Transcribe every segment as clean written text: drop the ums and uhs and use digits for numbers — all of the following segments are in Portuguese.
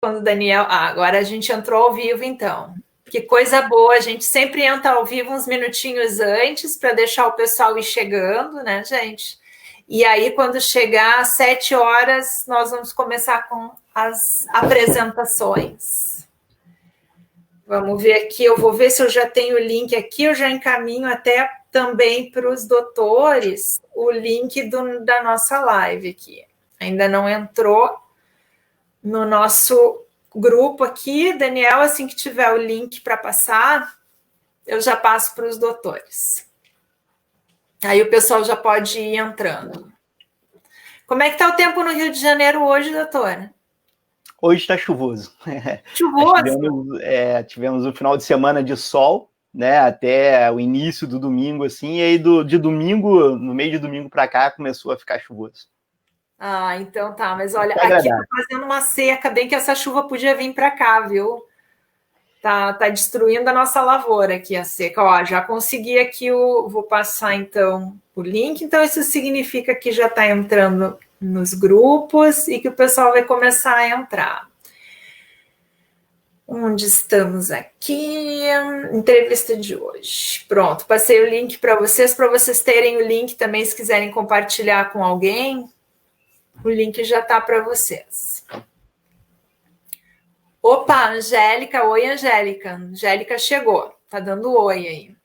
quando o Daniel... agora a gente entrou ao vivo, então. Que coisa boa, a gente sempre entra ao vivo uns minutinhos antes para deixar o pessoal ir chegando, né, gente? E aí, quando chegar às 7 horas, nós vamos começar com as apresentações. Vamos ver aqui, eu vou ver se eu já tenho o link aqui, eu já encaminho até também para os doutores o link da nossa live aqui. Ainda não entrou no nosso grupo aqui. Daniel, assim que tiver o link para passar, eu já passo para os doutores. Aí o pessoal já pode ir entrando. Como é que está o tempo no Rio de Janeiro hoje, doutora? Hoje está chuvoso. Chuvoso? Tivemos um final de semana de sol, né, até o início do domingo, assim, e aí de domingo, no meio de domingo para cá, começou a ficar chuvoso. Ah, então tá, mas olha, aqui tá fazendo uma seca, bem que essa chuva podia vir para cá, viu? Tá destruindo a nossa lavoura aqui, a seca. Ó, já consegui aqui vou passar então o link, então isso significa que já está entrando nos grupos e que o pessoal vai começar a entrar. Onde estamos aqui? Entrevista de hoje. Pronto, passei o link para vocês terem o link também, se quiserem compartilhar com alguém. O link já está para vocês. Opa, Angélica. Oi, Angélica. Angélica chegou. Tá dando oi aí.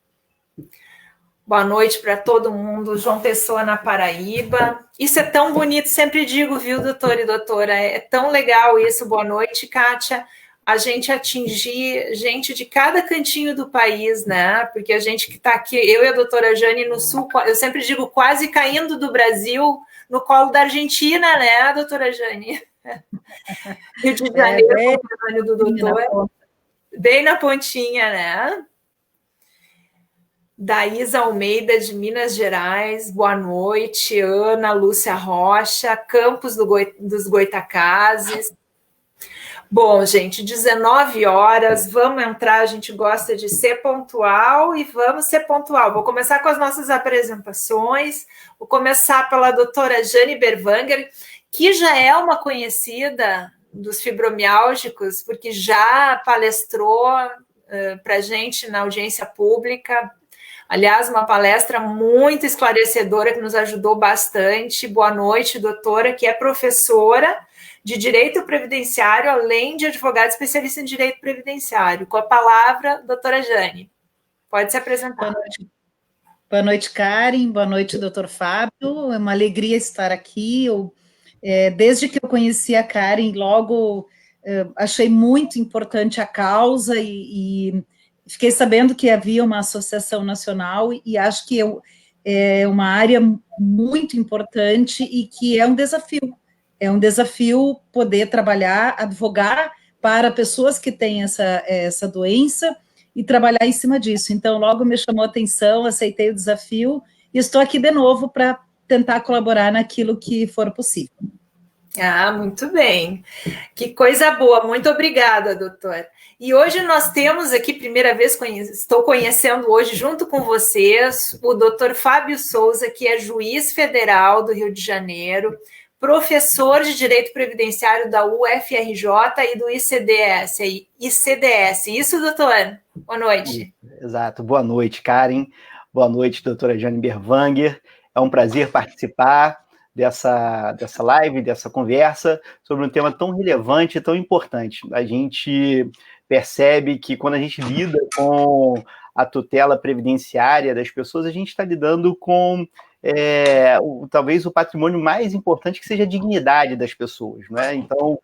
Boa noite para todo mundo. João Pessoa, na Paraíba. Isso é tão bonito, sempre digo, viu, doutor e doutora? É tão legal isso. Boa noite, Kátia. A gente atingir gente de cada cantinho do país, né? Porque a gente que está aqui, eu e a doutora Jane no sul, eu sempre digo quase caindo do Brasil no colo da Argentina, né, doutora Jane? Rio de Janeiro, do doutor. Bem na pontinha, né? Daísa Almeida, de Minas Gerais, boa noite. Ana Lúcia Rocha, Campos dos Goitacazes. Bom, gente, 19 horas, vamos entrar, a gente gosta de ser pontual e vamos ser pontual. Vou começar com as nossas apresentações, vou começar pela doutora Jane Berwanger, que já é uma conhecida dos fibromiálgicos, porque já palestrou para a gente na audiência pública. Aliás, uma palestra muito esclarecedora que nos ajudou bastante. Boa noite, doutora, que é professora de Direito Previdenciário, além de advogada especialista em Direito Previdenciário. Com a palavra, doutora Jane. Pode se apresentar. Boa noite, Karen. Boa noite, doutor Fábio. É uma alegria estar aqui. Desde que eu conheci a Karen, logo achei muito importante a causa e fiquei sabendo que havia uma associação nacional e acho que é uma área muito importante e que é um desafio. É um desafio poder trabalhar, advogar para pessoas que têm essa doença e trabalhar em cima disso. Então, logo me chamou a atenção, aceitei o desafio e estou aqui de novo para tentar colaborar naquilo que for possível. Ah, muito bem. Que coisa boa. Muito obrigada, doutora. E hoje nós temos aqui, primeira vez, estou conhecendo hoje, junto com vocês, o doutor Fábio Souza, que é juiz federal do Rio de Janeiro, professor de Direito Previdenciário da UFRJ e do ICDS. Isso, doutor? Boa noite. Exato. Boa noite, Karen. Boa noite, doutora Jane Berwanger. É um prazer participar dessa live, dessa conversa, sobre um tema tão relevante e tão importante. A gente percebe que quando a gente lida com a tutela previdenciária das pessoas, a gente está lidando com talvez o patrimônio mais importante, que seja a dignidade das pessoas, não é? Então,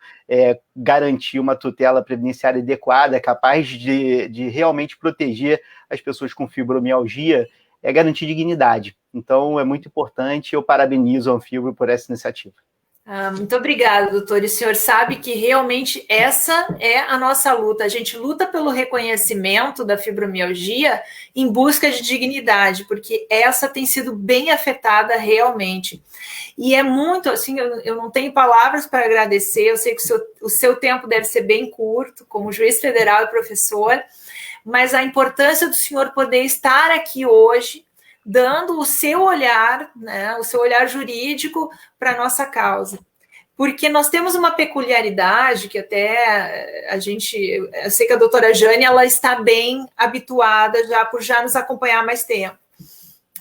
garantir uma tutela previdenciária adequada, capaz de realmente proteger as pessoas com fibromialgia, é garantir dignidade. Então, é muito importante, eu parabenizo a Anfibro por essa iniciativa. Muito obrigada, doutor. E o senhor sabe que realmente essa é a nossa luta. A gente luta pelo reconhecimento da fibromialgia em busca de dignidade, porque essa tem sido bem afetada realmente. E é muito, assim, eu não tenho palavras para agradecer, eu sei que o seu tempo deve ser bem curto, como juiz federal e professor, mas a importância do senhor poder estar aqui hoje, dando o seu olhar, né, o seu olhar jurídico para a nossa causa. porque nós temos uma peculiaridade que até eu sei que a doutora Jane, ela está bem habituada por já nos acompanhar há mais tempo.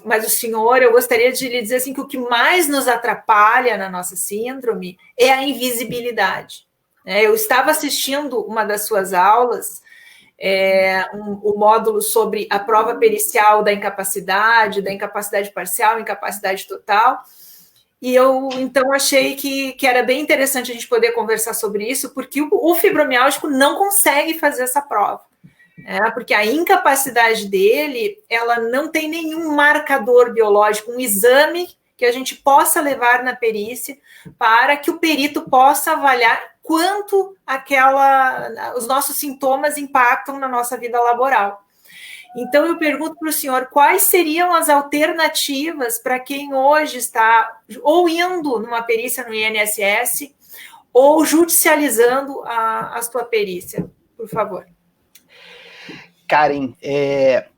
Mas o senhor, eu gostaria de lhe dizer assim, que o que mais nos atrapalha na nossa síndrome é a invisibilidade. Eu estava assistindo uma das suas aulas, o módulo sobre a prova pericial da incapacidade parcial, incapacidade total, e eu, então, achei que era bem interessante a gente poder conversar sobre isso, porque o fibromialgico não consegue fazer essa prova. Porque a incapacidade dele, ela não tem nenhum marcador biológico, um exame que a gente possa levar na perícia para que o perito possa avaliar quanto os nossos sintomas impactam na nossa vida laboral. Então, eu pergunto para o senhor, quais seriam as alternativas para quem hoje está ou indo numa perícia no INSS ou judicializando a sua perícia, por favor? Karen,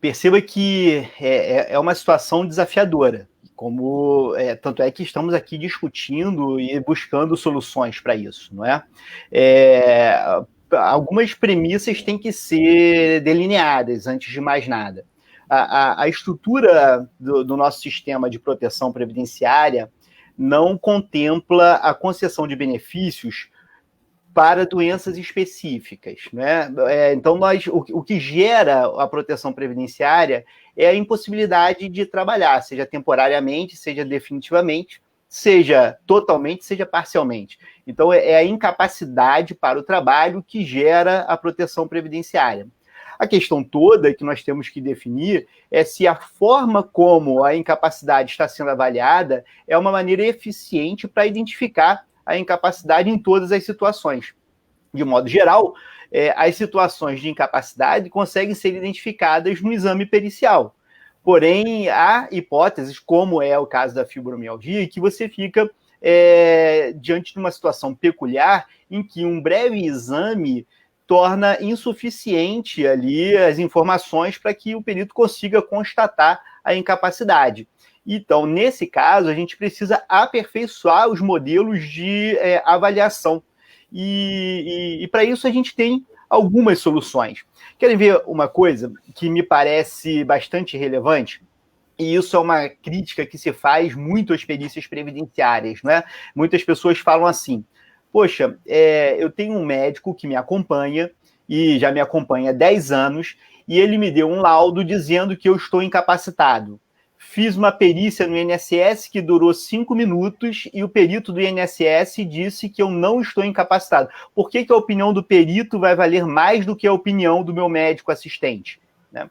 perceba que é uma situação desafiadora, tanto é que estamos aqui discutindo e buscando soluções para isso, não é? Algumas premissas têm que ser delineadas antes de mais nada. A estrutura do nosso sistema de proteção previdenciária não contempla a concessão de benefícios para doenças específicas, né? Então, o que gera a proteção previdenciária é a impossibilidade de trabalhar, seja temporariamente, seja definitivamente, seja totalmente, seja parcialmente. Então, é a incapacidade para o trabalho que gera a proteção previdenciária. A questão toda que nós temos que definir é se a forma como a incapacidade está sendo avaliada é uma maneira eficiente para identificar a incapacidade em todas as situações. De modo geral, as situações de incapacidade conseguem ser identificadas no exame pericial. Porém, há hipóteses, como é o caso da fibromialgia, que você fica diante de uma situação peculiar em que um breve exame torna insuficiente ali as informações para que o perito consiga constatar a incapacidade. Então, nesse caso, a gente precisa aperfeiçoar os modelos de avaliação. E para isso a gente tem algumas soluções. Querem ver uma coisa que me parece bastante relevante? E isso é uma crítica que se faz muito às perícias previdenciárias, não é? Muitas pessoas falam assim, poxa, eu tenho um médico que me acompanha, e já me acompanha há 10 anos, e ele me deu um laudo dizendo que eu estou incapacitado. Fiz uma perícia no INSS que durou 5 minutos e o perito do INSS disse que eu não estou incapacitado. Por que a opinião do perito vai valer mais do que a opinião do meu médico assistente? Né?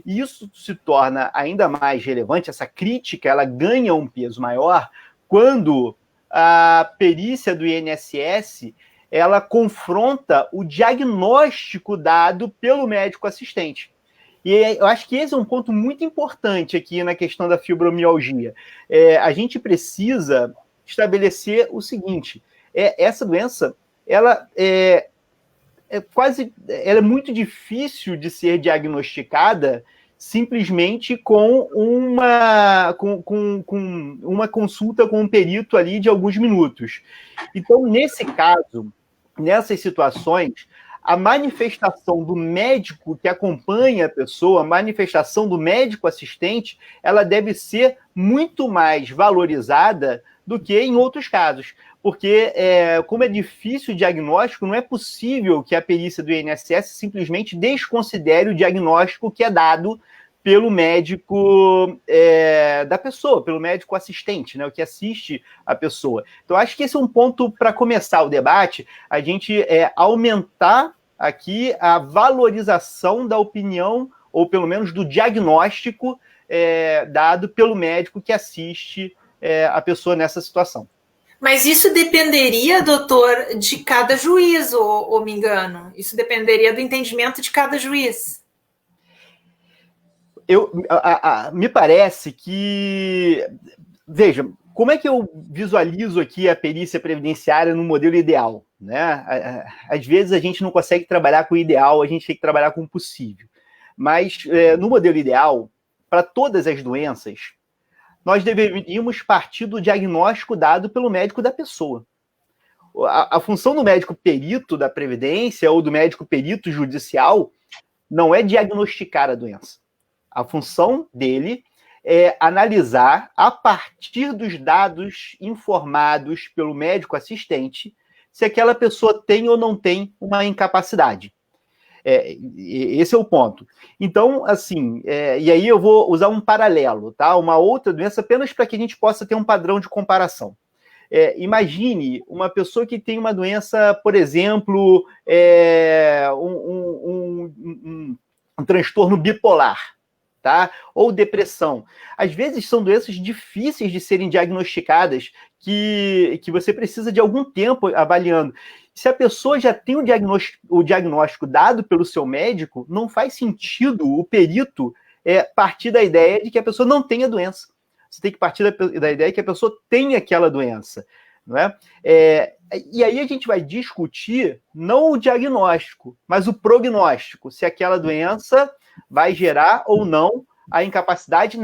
Isso se torna ainda mais relevante, essa crítica ela ganha um peso maior quando a perícia do INSS ela confronta o diagnóstico dado pelo médico assistente. E eu acho que esse é um ponto muito importante aqui na questão da fibromialgia. A gente precisa estabelecer o seguinte, essa doença, ela é muito difícil de ser diagnosticada simplesmente com uma consulta com um perito ali de alguns minutos. Então, nesse caso, nessas situações, a manifestação do médico que acompanha a pessoa, a manifestação do médico assistente, ela deve ser muito mais valorizada do que em outros casos. Porque, como é difícil o diagnóstico, não é possível que a perícia do INSS simplesmente desconsidere o diagnóstico que é dado pelo médico da pessoa, pelo médico assistente, né, o que assiste a pessoa. Então, acho que esse é um ponto para começar o debate, a gente aumentar aqui a valorização da opinião, ou pelo menos do diagnóstico dado pelo médico que assiste a pessoa nessa situação. Mas isso dependeria, doutor, de cada juiz, ou me engano? Isso dependeria do entendimento de cada juiz? Me parece que... Veja, como é que eu visualizo aqui a perícia previdenciária no modelo ideal? Né? Às vezes a gente não consegue trabalhar com o ideal, a gente tem que trabalhar com o possível. Mas no modelo ideal, para todas as doenças, nós deveríamos partir do diagnóstico dado pelo médico da pessoa. A função do médico perito da Previdência ou do médico perito judicial não é diagnosticar a doença. A função dele é analisar, a partir dos dados informados pelo médico assistente, se aquela pessoa tem ou não tem uma incapacidade. Esse é o ponto. Então, assim, e aí eu vou usar um paralelo, tá? Uma outra doença, apenas para que a gente possa ter um padrão de comparação. Imagine uma pessoa que tem uma doença, por exemplo, um transtorno bipolar, tá? Ou depressão. Às vezes são doenças difíceis de serem diagnosticadas, que você precisa de algum tempo avaliando. Se a pessoa já tem o diagnóstico dado pelo seu médico, não faz sentido o perito partir da ideia de que a pessoa não tem a doença. Você tem que partir da ideia que a pessoa tem aquela doença, não é? E aí a gente vai discutir não o diagnóstico, mas o prognóstico, se aquela doença vai gerar ou não a incapacidade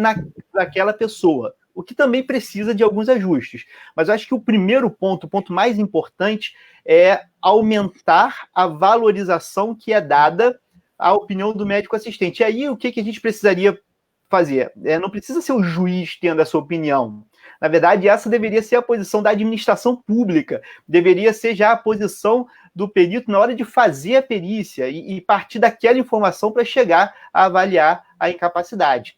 naquela pessoa, o que também precisa de alguns ajustes. Mas eu acho que o primeiro ponto, o ponto mais importante, é aumentar a valorização que é dada à opinião do médico assistente. E aí o que a gente precisaria fazer? Não precisa ser o juiz tendo essa opinião. Na verdade, essa deveria ser a posição da administração pública, deveria ser já a posição do perito na hora de fazer a perícia e partir daquela informação para chegar a avaliar a incapacidade.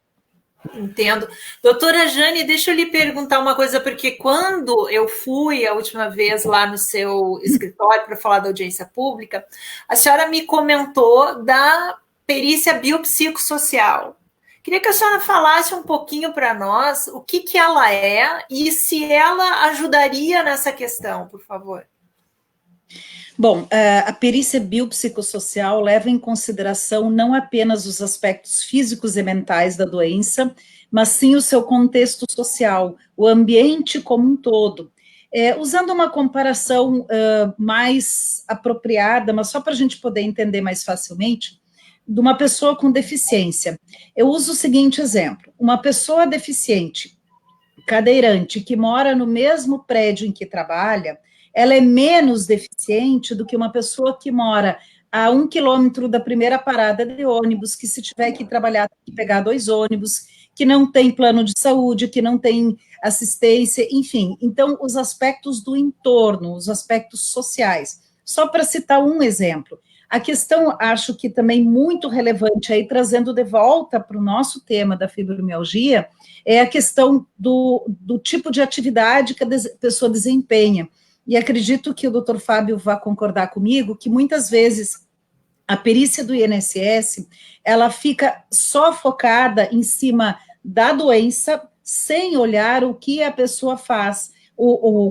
Entendo. Doutora Jane, deixa eu lhe perguntar uma coisa, porque quando eu fui a última vez lá no seu escritório para falar da audiência pública, a senhora me comentou da perícia biopsicossocial. Queria que a senhora falasse um pouquinho para nós o que ela é e se ela ajudaria nessa questão, por favor. Bom, a perícia biopsicossocial leva em consideração não apenas os aspectos físicos e mentais da doença, mas sim o seu contexto social, o ambiente como um todo. Usando uma comparação mais apropriada, mas só para a gente poder entender mais facilmente, de uma pessoa com deficiência. Eu uso o seguinte exemplo: uma pessoa deficiente, cadeirante, que mora no mesmo prédio em que trabalha, ela é menos deficiente do que uma pessoa que mora a 1 quilômetro da primeira parada de ônibus, que se tiver que trabalhar, tem que pegar 2 ônibus, que não tem plano de saúde, que não tem assistência, enfim. Então, os aspectos do entorno, os aspectos sociais. Só para citar um exemplo. A questão, acho que também muito relevante, aí trazendo de volta para o nosso tema da fibromialgia, é a questão do tipo de atividade que a pessoa desempenha. E acredito que o doutor Fábio vai concordar comigo, que muitas vezes a perícia do INSS, ela fica só focada em cima da doença, sem olhar o que a pessoa faz,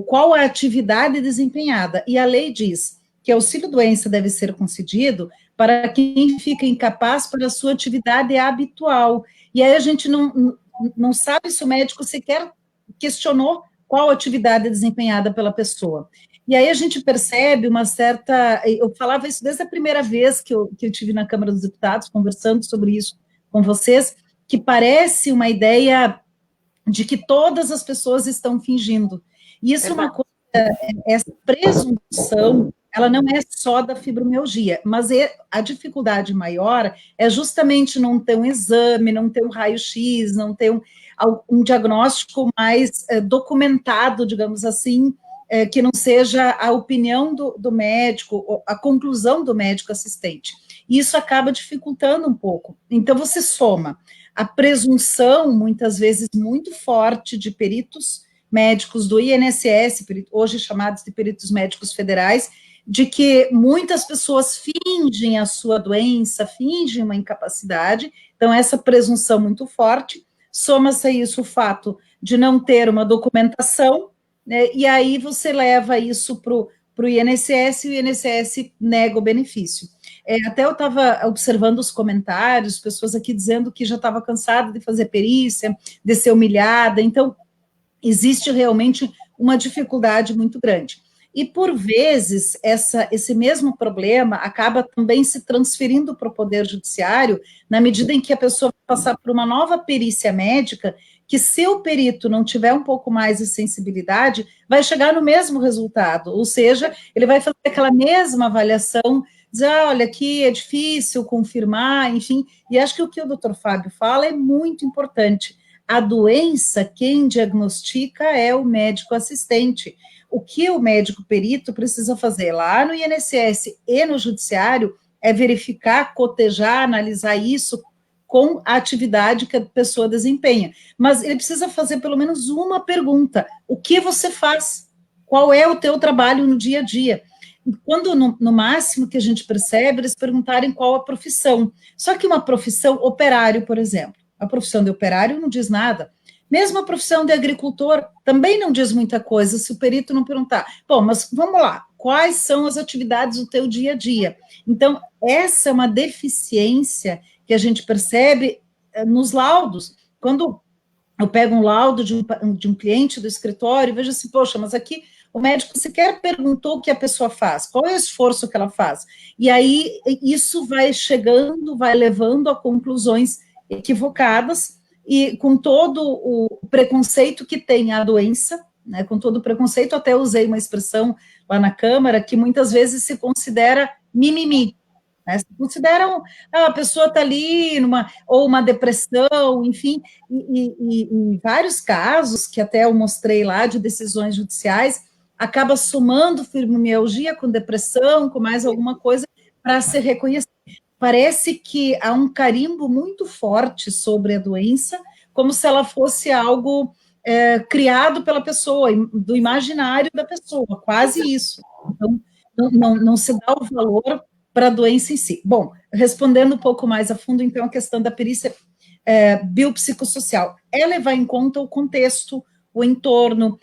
qual a atividade desempenhada. E a lei diz que auxílio-doença deve ser concedido para quem fica incapaz para a sua atividade habitual. E aí a gente não sabe se o médico sequer questionou qual atividade é desempenhada pela pessoa. E aí a gente percebe uma certa... Eu falava isso desde a primeira vez que eu tive na Câmara dos Deputados, conversando sobre isso com vocês, que parece uma ideia de que todas as pessoas estão fingindo. E isso é uma coisa, essa presunção, ela não é só da fibromialgia, mas a dificuldade maior é justamente não ter um exame, não ter um raio-x, não ter um diagnóstico mais documentado, digamos assim, que não seja a opinião do médico, a conclusão do médico assistente. E isso acaba dificultando um pouco. Então, você soma a presunção, muitas vezes muito forte, de peritos médicos do INSS, hoje chamados de peritos médicos federais, de que muitas pessoas fingem a sua doença, fingem uma incapacidade, então essa presunção muito forte, soma-se a isso o fato de não ter uma documentação, né, e aí você leva isso para o INSS e o INSS nega o benefício. Até eu estava observando os comentários, pessoas aqui dizendo que já estava cansada de fazer perícia, de ser humilhada, então existe realmente uma dificuldade muito grande. E, por vezes, esse mesmo problema acaba também se transferindo para o Poder Judiciário, na medida em que a pessoa vai passar por uma nova perícia médica, que se o perito não tiver um pouco mais de sensibilidade, vai chegar no mesmo resultado, ou seja, ele vai fazer aquela mesma avaliação, dizer, olha, aqui é difícil confirmar, enfim, e acho que o Dr. Fábio fala é muito importante. A doença, quem diagnostica é o médico assistente. O que o médico perito precisa fazer lá no INSS e no judiciário é verificar, cotejar, analisar isso com a atividade que a pessoa desempenha. Mas ele precisa fazer pelo menos uma pergunta: o que você faz? Qual é o teu trabalho no dia a dia? Quando, no máximo, que a gente percebe, eles perguntarem qual a profissão. Só que uma profissão, operário, por exemplo, a profissão de operário não diz nada. Mesmo a profissão de agricultor também não diz muita coisa, se o perito não perguntar. Bom, mas vamos lá, quais são as atividades do teu dia a dia? Então, essa é uma deficiência que a gente percebe nos laudos. Quando eu pego um laudo de um cliente do escritório e vejo assim, poxa, mas aqui o médico sequer perguntou o que a pessoa faz, qual é o esforço que ela faz. E aí isso vai chegando, vai levando a conclusões equivocadas e com todo o preconceito que tem a doença, né, com todo o preconceito, até usei uma expressão lá na Câmara, que muitas vezes se considera mimimi, né, se consideram, a pessoa está ali, ou uma depressão, enfim, e em vários casos, que até eu mostrei lá, de decisões judiciais, acaba somando fibromialgia com depressão, com mais alguma coisa, para ser reconhecido. Parece que há um carimbo muito forte sobre a doença, como se ela fosse algo criado pela pessoa, do imaginário da pessoa, quase isso. Então, não se dá o valor para a doença em si. Bom, respondendo um pouco mais a fundo, então, a questão da perícia biopsicossocial, é levar em conta o contexto, o entorno,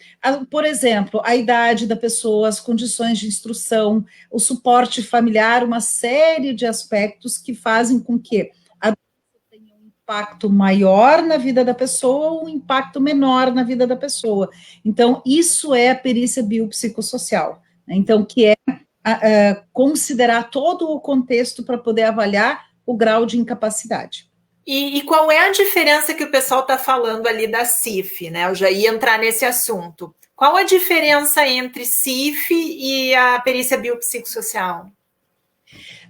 por exemplo, a idade da pessoa, as condições de instrução, o suporte familiar, uma série de aspectos que fazem com que a doença tenha um impacto maior na vida da pessoa ou um impacto menor na vida da pessoa. Então, isso é a perícia biopsicossocial, né? Então, que é considerar todo o contexto para poder avaliar o grau de incapacidade. E qual é a diferença que o pessoal está falando ali da CIF, né? Eu já ia entrar nesse assunto. Qual a diferença entre CIF e a perícia biopsicossocial?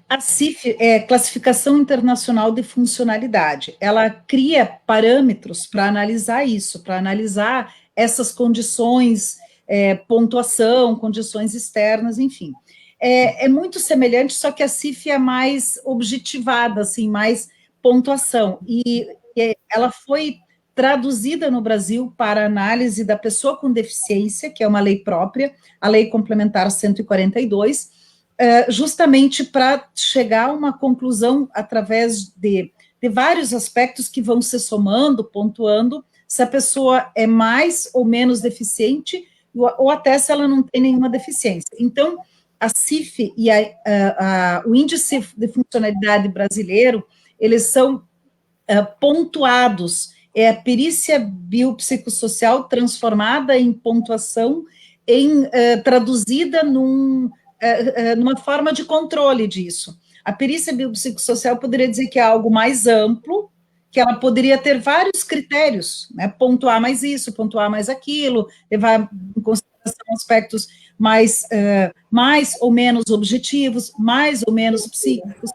A CIF é Classificação Internacional de Funcionalidade. Ela cria parâmetros para analisar isso, para analisar essas condições, pontuação, condições externas, enfim. É muito semelhante, só que a CIF é mais objetivada, assim, mais pontuação, e ela foi traduzida no Brasil para análise da pessoa com deficiência, que é uma lei própria, a Lei Complementar 142, justamente para chegar a uma conclusão através de vários aspectos que vão se somando, pontuando, se a pessoa é mais ou menos deficiente, ou até se ela não tem nenhuma deficiência. Então, a CIF e o Índice de Funcionalidade Brasileiro, eles são pontuados, é a perícia biopsicossocial transformada em pontuação, traduzida numa forma de controle disso. A perícia biopsicossocial poderia dizer que é algo mais amplo, que ela poderia ter vários critérios, né, pontuar mais isso, pontuar mais aquilo, levar em consideração aspectos mais ou menos objetivos, mais ou menos psíquicos.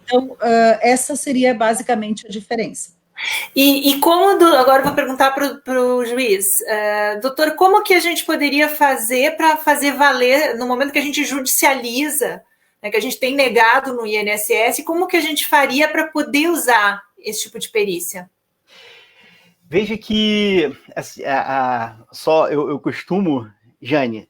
Então, essa seria basicamente a diferença. E como, agora eu vou perguntar para o juiz, doutor, como que a gente poderia fazer para fazer valer, no momento que a gente judicializa, né, que a gente tem negado no INSS, como que a gente faria para poder usar esse tipo de perícia? Veja que assim, eu costumo, Jane,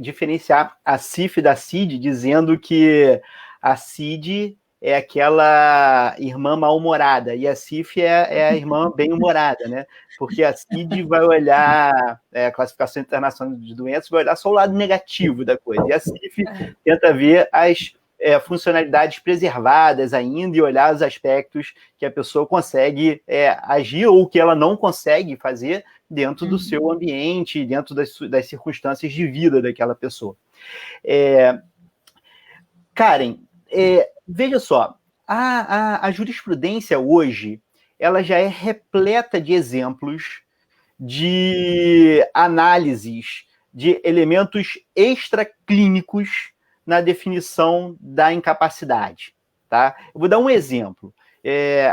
diferenciar a CIF da CID, dizendo que a CID é aquela irmã mal-humorada, e a CIF é a irmã bem-humorada, né? Porque a CID vai olhar, a Classificação Internacional de Doenças, vai olhar só o lado negativo da coisa, e a CIF tenta ver as funcionalidades preservadas ainda e olhar os aspectos que a pessoa consegue agir ou que ela não consegue fazer dentro do seu ambiente, dentro das circunstâncias de vida daquela pessoa. Karen, veja só, a jurisprudência hoje, ela já é repleta de exemplos de análises de elementos extraclínicos na definição da incapacidade. Tá? Eu vou dar um exemplo.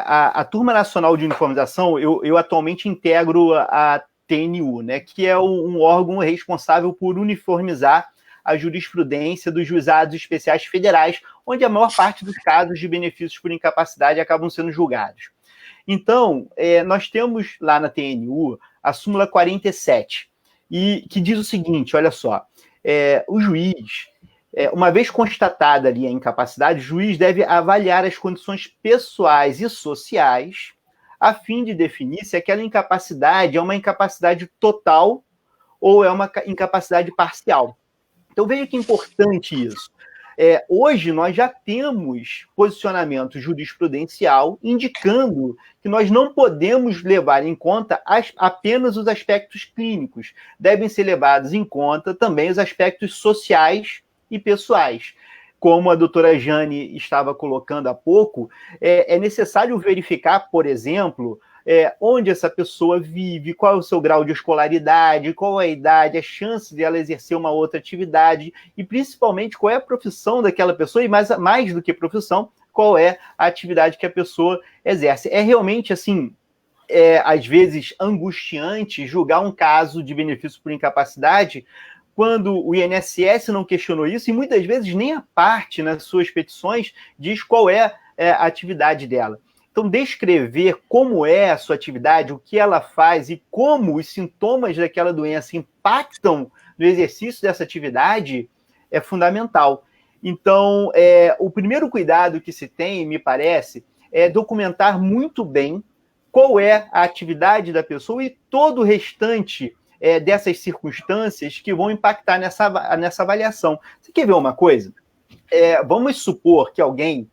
A Turma Nacional de Uniformização, eu atualmente integro a TNU, né, que é um órgão responsável por uniformizar a jurisprudência dos juizados especiais federais, onde a maior parte dos casos de benefícios por incapacidade acabam sendo julgados. Então, nós temos lá na TNU a súmula 47, que diz o seguinte, olha só, o juiz, uma vez constatada ali a incapacidade, o juiz deve avaliar as condições pessoais e sociais a fim de definir se aquela incapacidade é uma incapacidade total ou é uma incapacidade parcial. Então, veja que importante isso. Hoje, nós já temos posicionamento jurisprudencial indicando que nós não podemos levar em conta apenas os aspectos clínicos. Devem ser levados em conta também os aspectos sociais e pessoais. Como a doutora Jane estava colocando há pouco, é necessário verificar, por exemplo, onde essa pessoa vive, qual é o seu grau de escolaridade, qual é a idade, a chance de ela exercer uma outra atividade e, principalmente, qual é a profissão daquela pessoa e, mais do que profissão, qual é a atividade que a pessoa exerce. É realmente, assim, às vezes, angustiante julgar um caso de benefício por incapacidade quando o INSS não questionou isso e, muitas vezes, nem a parte, nas suas petições, diz qual é a atividade dela. Então, descrever como é a sua atividade, o que ela faz e como os sintomas daquela doença impactam no exercício dessa atividade é fundamental. Então, o primeiro cuidado que se tem, me parece, é documentar muito bem qual é a atividade da pessoa e todo o restante dessas circunstâncias que vão impactar nessa avaliação. Você quer ver uma coisa? Vamos supor que alguém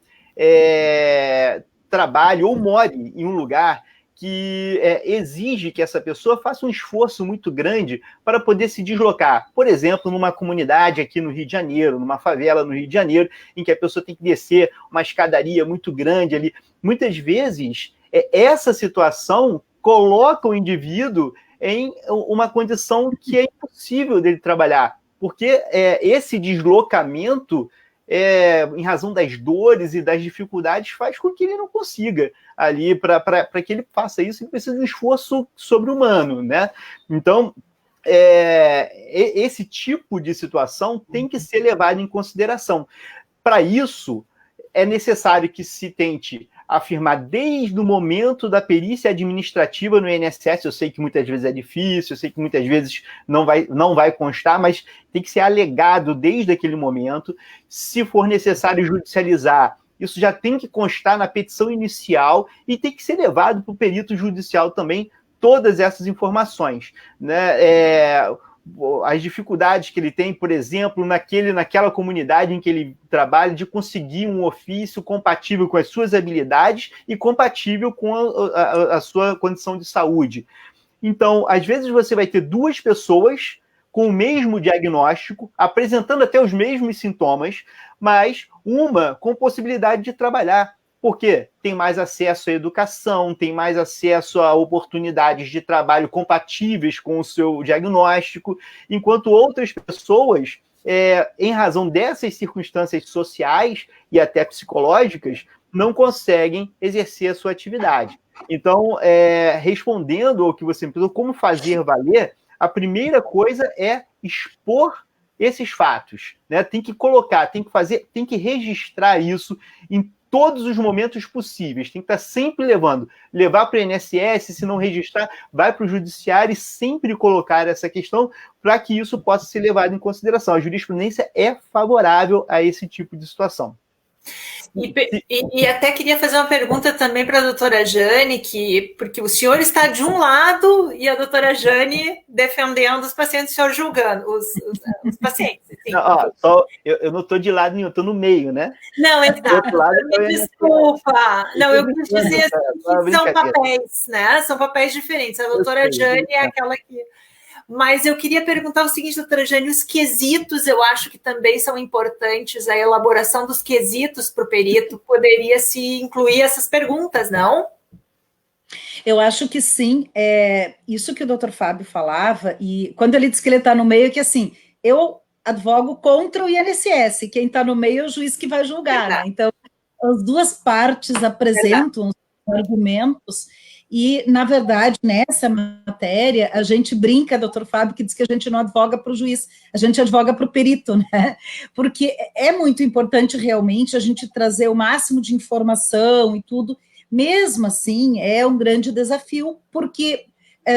trabalhe ou more em um lugar que exige que essa pessoa faça um esforço muito grande para poder se deslocar. Por exemplo, numa comunidade aqui no Rio de Janeiro, numa favela no Rio de Janeiro, em que a pessoa tem que descer uma escadaria muito grande ali. Muitas vezes, essa situação coloca o indivíduo em uma condição que é impossível dele trabalhar, porque esse deslocamento, em razão das dores e das dificuldades, faz com que ele não consiga ali, para que ele faça isso, ele precisa de um esforço sobre-humano, né? Então, esse tipo de situação tem que ser levado em consideração. Para isso, é necessário que se tente afirmar desde o momento da perícia administrativa no INSS. Eu sei que muitas vezes é difícil, eu sei que muitas vezes não vai constar, mas tem que ser alegado desde aquele momento. Se for necessário judicializar, isso já tem que constar na petição inicial e tem que ser levado para o perito judicial também todas essas informações, né? As dificuldades que ele tem, por exemplo, naquela comunidade em que ele trabalha, de conseguir um ofício compatível com as suas habilidades e compatível com a sua condição de saúde. Então, às vezes você vai ter duas pessoas com o mesmo diagnóstico, apresentando até os mesmos sintomas, mas uma com possibilidade de trabalhar, porque tem mais acesso à educação, tem mais acesso a oportunidades de trabalho compatíveis com o seu diagnóstico, enquanto outras pessoas, em razão dessas circunstâncias sociais e até psicológicas, não conseguem exercer a sua atividade. Então, respondendo ao que você me perguntou, como fazer valer, a primeira coisa é expor esses fatos, né? Tem que colocar, tem que registrar isso em todos os momentos possíveis, tem que estar sempre levar para o INSS, se não registrar, vai para o judiciário e sempre colocar essa questão para que isso possa ser levado em consideração. A jurisprudência é favorável a esse tipo de situação. E até queria fazer uma pergunta também para a doutora Jane, porque o senhor está de um lado e a doutora Jane defendendo os pacientes, o senhor julgando os pacientes. Não, eu não estou de lado nenhum, eu estou no meio, né? Não, exato. Me desculpa. Não, eu quis dizer que são papéis, né? São papéis diferentes. A doutora Jane é aquela que... Mas eu queria perguntar o seguinte, doutora Jane, os quesitos eu acho que também são importantes, a elaboração dos quesitos para o perito, poderia se incluir essas perguntas, não? Eu acho que sim, isso que o doutor Fábio falava, e quando ele diz que ele está no meio, é que assim, eu advogo contra o INSS, quem está no meio é o juiz que vai julgar, né? Então, as duas partes apresentam os argumentos, e, na verdade, nessa matéria, a gente brinca, doutor Fábio, que diz que a gente não advoga para o juiz, a gente advoga para o perito, né? Porque é muito importante, realmente, a gente trazer o máximo de informação e tudo. Mesmo assim, é um grande desafio, porque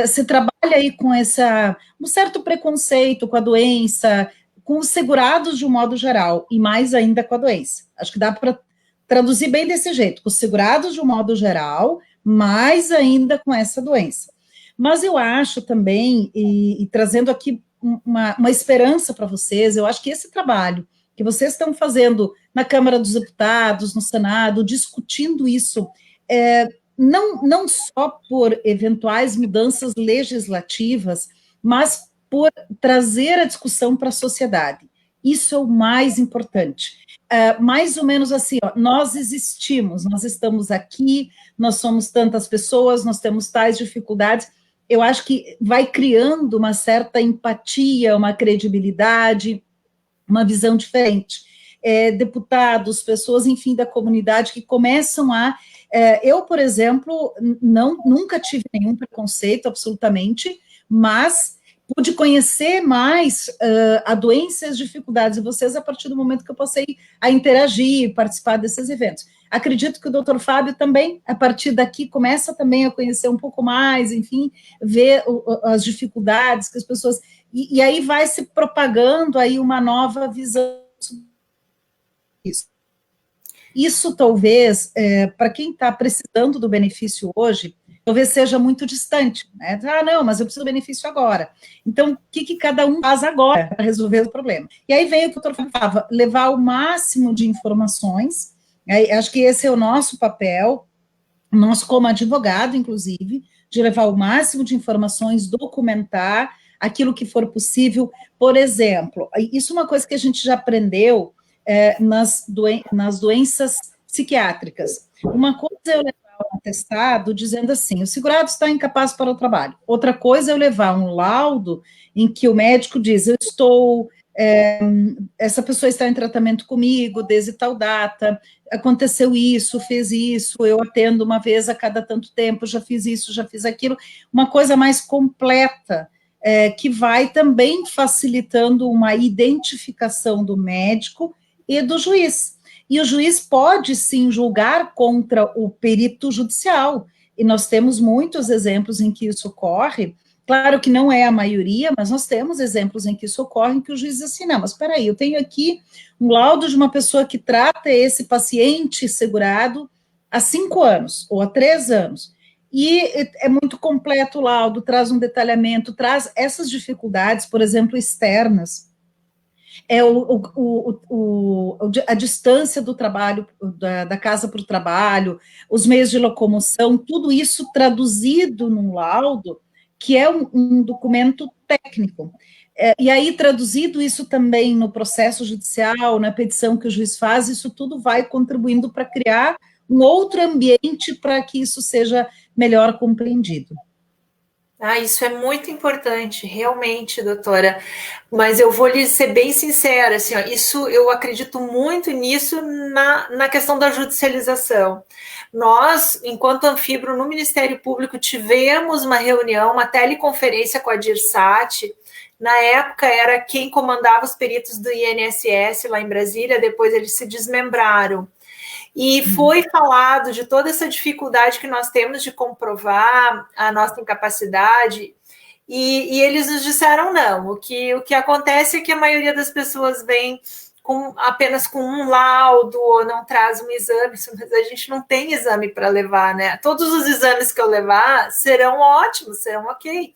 se trabalha aí com um certo preconceito com a doença, com os segurados de um modo geral, e mais ainda com a doença. Acho que dá para traduzir bem desse jeito, com os segurados de um modo geral, mais ainda com essa doença. Mas eu acho também, e trazendo aqui uma esperança para vocês, eu acho que esse trabalho que vocês estão fazendo na Câmara dos Deputados, no Senado, discutindo isso, não só por eventuais mudanças legislativas, mas por trazer a discussão para a sociedade. Isso é o mais importante. Mais ou menos assim, ó, nós existimos, nós estamos aqui, nós somos tantas pessoas, nós temos tais dificuldades. Eu acho que vai criando uma certa empatia, uma credibilidade, uma visão diferente. Deputados, pessoas, enfim, da comunidade que começam a... eu, por exemplo, nunca tive nenhum preconceito, absolutamente, mas pude conhecer mais a doença e as dificuldades de vocês a partir do momento que eu passei a interagir, participar desses eventos. Acredito que o doutor Fábio também, a partir daqui, começa também a conhecer um pouco mais, enfim, ver as dificuldades que as pessoas... E aí vai se propagando aí uma nova visão. Isso talvez, para quem está precisando do benefício hoje, talvez seja muito distante, né? Não, mas eu preciso do benefício agora. Então, o que cada um faz agora para resolver o problema? E aí vem o que o doutor falava, levar o máximo de informações, acho que esse é o nosso papel, nosso como advogado, inclusive, de levar o máximo de informações, documentar aquilo que for possível. Por exemplo, isso é uma coisa que a gente já aprendeu nas doenças psiquiátricas. Uma coisa é eu levar um atestado dizendo assim, o segurado está incapaz para o trabalho. Outra coisa é eu levar um laudo em que o médico diz, eu estou... essa pessoa está em tratamento comigo desde tal data, aconteceu isso, fez isso, eu atendo uma vez a cada tanto tempo, já fiz isso, já fiz aquilo, uma coisa mais completa, que vai também facilitando uma identificação do médico e do juiz. E o juiz pode, sim, julgar contra o perito judicial, e nós temos muitos exemplos em que isso ocorre. Claro que não é a maioria, mas nós temos exemplos em que isso ocorre, em que o juiz diz assim, não, mas espera aí, eu tenho aqui um laudo de uma pessoa que trata esse paciente segurado há 5 anos, ou há 3 anos, e é muito completo o laudo, traz um detalhamento, traz essas dificuldades, por exemplo, externas, a distância do trabalho, da casa para o trabalho, os meios de locomoção, tudo isso traduzido num laudo, que é um documento técnico. E aí, traduzido isso também no processo judicial, na petição que o juiz faz, isso tudo vai contribuindo para criar um outro ambiente para que isso seja melhor compreendido. Isso é muito importante, realmente, doutora. Mas eu vou lhe ser bem sincera, assim, ó, isso eu acredito muito nisso na questão da judicialização. Nós, enquanto Anfibro, no Ministério Público, tivemos uma reunião, uma teleconferência com a DIRSAT. Na época, era quem comandava os peritos do INSS lá em Brasília, depois eles se desmembraram. E foi falado de toda essa dificuldade que nós temos de comprovar a nossa incapacidade, e eles nos disseram não. O que acontece é que a maioria das pessoas vem apenas com um laudo ou não traz um exame, mas a gente não tem exame para levar, né? Todos os exames que eu levar serão ótimos, serão ok.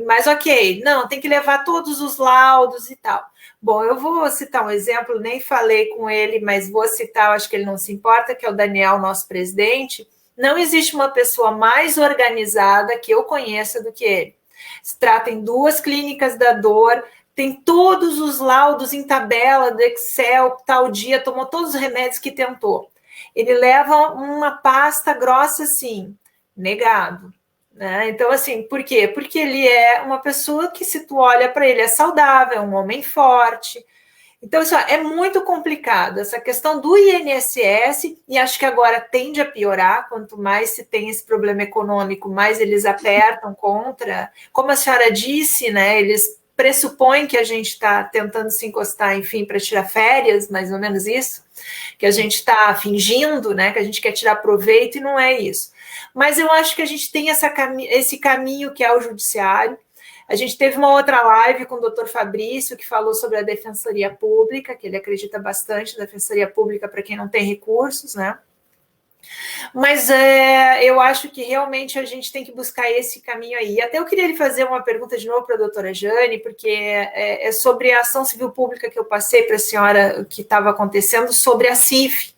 Mas ok, não, tem que levar todos os laudos e tal. Bom, eu vou citar um exemplo, nem falei com ele, mas vou citar, acho que ele não se importa, que é o Daniel, nosso presidente. Não existe uma pessoa mais organizada que eu conheça do que ele. Se trata em 2 clínicas da dor, tem todos os laudos em tabela do Excel, tal dia, tomou todos os remédios que tentou. Ele leva uma pasta grossa assim, negado. Né? Então, assim, por quê? Porque ele é uma pessoa que, se tu olha para ele, é saudável, é um homem forte. Então, isso é muito complicado, essa questão do INSS, e acho que agora tende a piorar, quanto mais se tem esse problema econômico, mais eles apertam contra. Como a senhora disse, né, eles pressupõem que a gente está tentando se encostar, enfim, para tirar férias, mais ou menos isso, que a gente está fingindo, né, que a gente quer tirar proveito, e não é isso. Mas eu acho que a gente tem esse caminho que é o judiciário. A gente teve uma outra live com o doutor Fabrício, que falou sobre a Defensoria Pública, que ele acredita bastante na Defensoria Pública para quem não tem recursos, né? Mas eu acho que realmente a gente tem que buscar esse caminho aí. Até eu queria lhe fazer uma pergunta de novo para a doutora Jane, porque é sobre a ação civil pública que eu passei para a senhora, que estava acontecendo, sobre a CIF.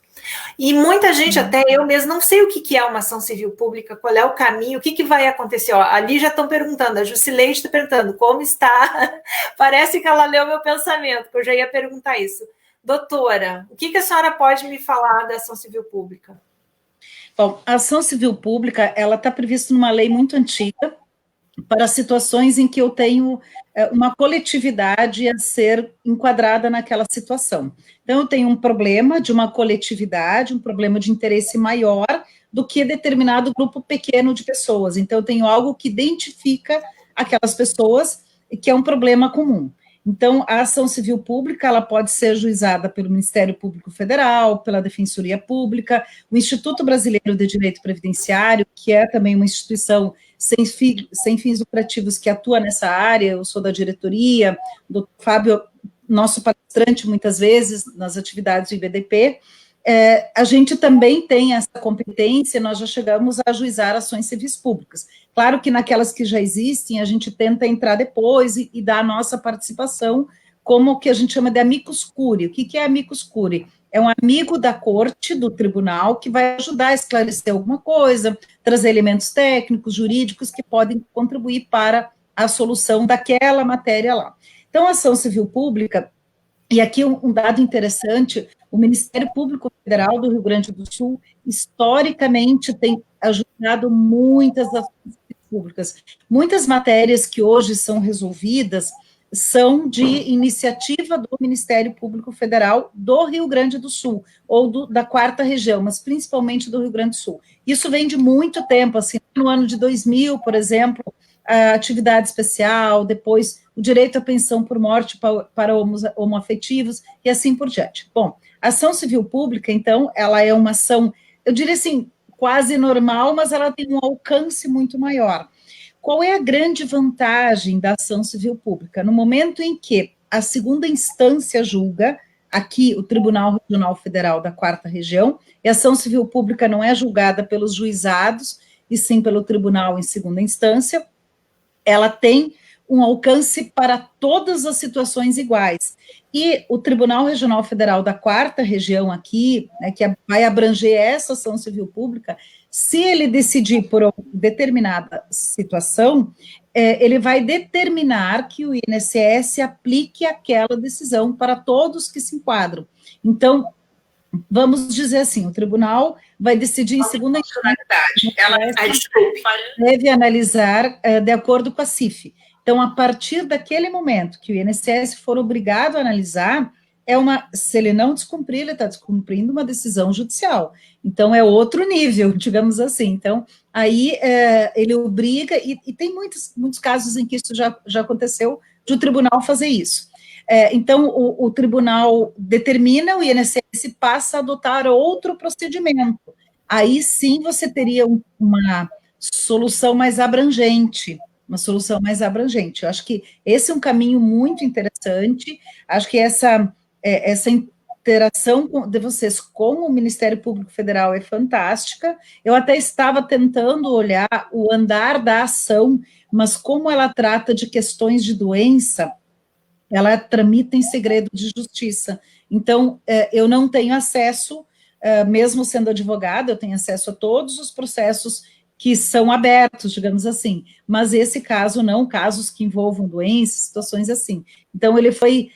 E muita gente, até eu mesmo, não sei o que é uma ação civil pública, qual é o caminho, o que vai acontecer. Ó, ali já estão perguntando, a Jusileide está perguntando, como está? Parece que ela leu meu pensamento, que eu já ia perguntar isso. Doutora, o que a senhora pode me falar da ação civil pública? Bom, a ação civil pública, ela está prevista numa lei muito antiga, para situações em que eu tenho uma coletividade a ser enquadrada naquela situação. Então, eu tenho um problema de uma coletividade, um problema de interesse maior do que determinado grupo pequeno de pessoas. Então, eu tenho algo que identifica aquelas pessoas e que é um problema comum. Então, a ação civil pública, ela pode ser ajuizada pelo Ministério Público Federal, pela Defensoria Pública, o Instituto Brasileiro de Direito Previdenciário, que é também uma instituição sem fins lucrativos que atua nessa área, eu sou da diretoria, o doutor Fábio, nosso palestrante muitas vezes nas atividades do IBDP, a gente também tem essa competência, nós já chegamos a ajuizar ações civis públicas. Claro que naquelas que já existem, a gente tenta entrar depois e dar a nossa participação como o que a gente chama de amicus curiae. O que é amicus curiae? É um amigo da corte, do tribunal, que vai ajudar a esclarecer alguma coisa, trazer elementos técnicos, jurídicos, que podem contribuir para a solução daquela matéria lá. Então, a ação civil pública, e aqui um dado interessante, o Ministério Público Federal do Rio Grande do Sul, historicamente, tem ajudado muitas ações públicas. Muitas matérias que hoje são resolvidas são de iniciativa do Ministério Público Federal do Rio Grande do Sul, ou da 4ª região, mas principalmente do Rio Grande do Sul. Isso vem de muito tempo, assim, no ano de 2000, por exemplo, a atividade especial, depois o direito à pensão por morte para homoafetivos, e assim por diante. Bom, a ação civil pública, então, ela é uma ação, eu diria assim, quase normal, mas ela tem um alcance muito maior. Qual é a grande vantagem da ação civil pública? No momento em que a 2ª instância julga, aqui o Tribunal Regional Federal da 4ª Região, e a ação civil pública não é julgada pelos juizados, e sim pelo tribunal em 2ª instância, ela tem um alcance para todas as situações iguais. E o Tribunal Regional Federal da 4ª Região aqui, né, que vai abranger essa ação civil pública, se ele decidir por uma determinada situação, ele vai determinar que o INSS aplique aquela decisão para todos que se enquadram. Então, vamos dizer assim, o tribunal vai decidir em 2ª instância, deve analisar de acordo com a CIF. Então, a partir daquele momento que o INSS for obrigado a analisar, se ele não descumprir, ele está descumprindo uma decisão judicial. Então, é outro nível, digamos assim. Então, aí ele obriga, e tem muitos casos em que isso já aconteceu, de o tribunal fazer isso. Então, o tribunal determina, o INSS passa a adotar outro procedimento. Aí sim você teria uma solução mais abrangente, Eu acho que esse é um caminho muito interessante, acho que essa interação de vocês com o Ministério Público Federal é fantástica. Eu até estava tentando olhar o andar da ação, mas como ela trata de questões de doença, ela tramita em segredo de justiça. Então, eu não tenho acesso, mesmo sendo advogada, eu tenho acesso a todos os processos que são abertos, digamos assim, mas esse caso não, casos que envolvam doenças, situações assim. Então, ele foi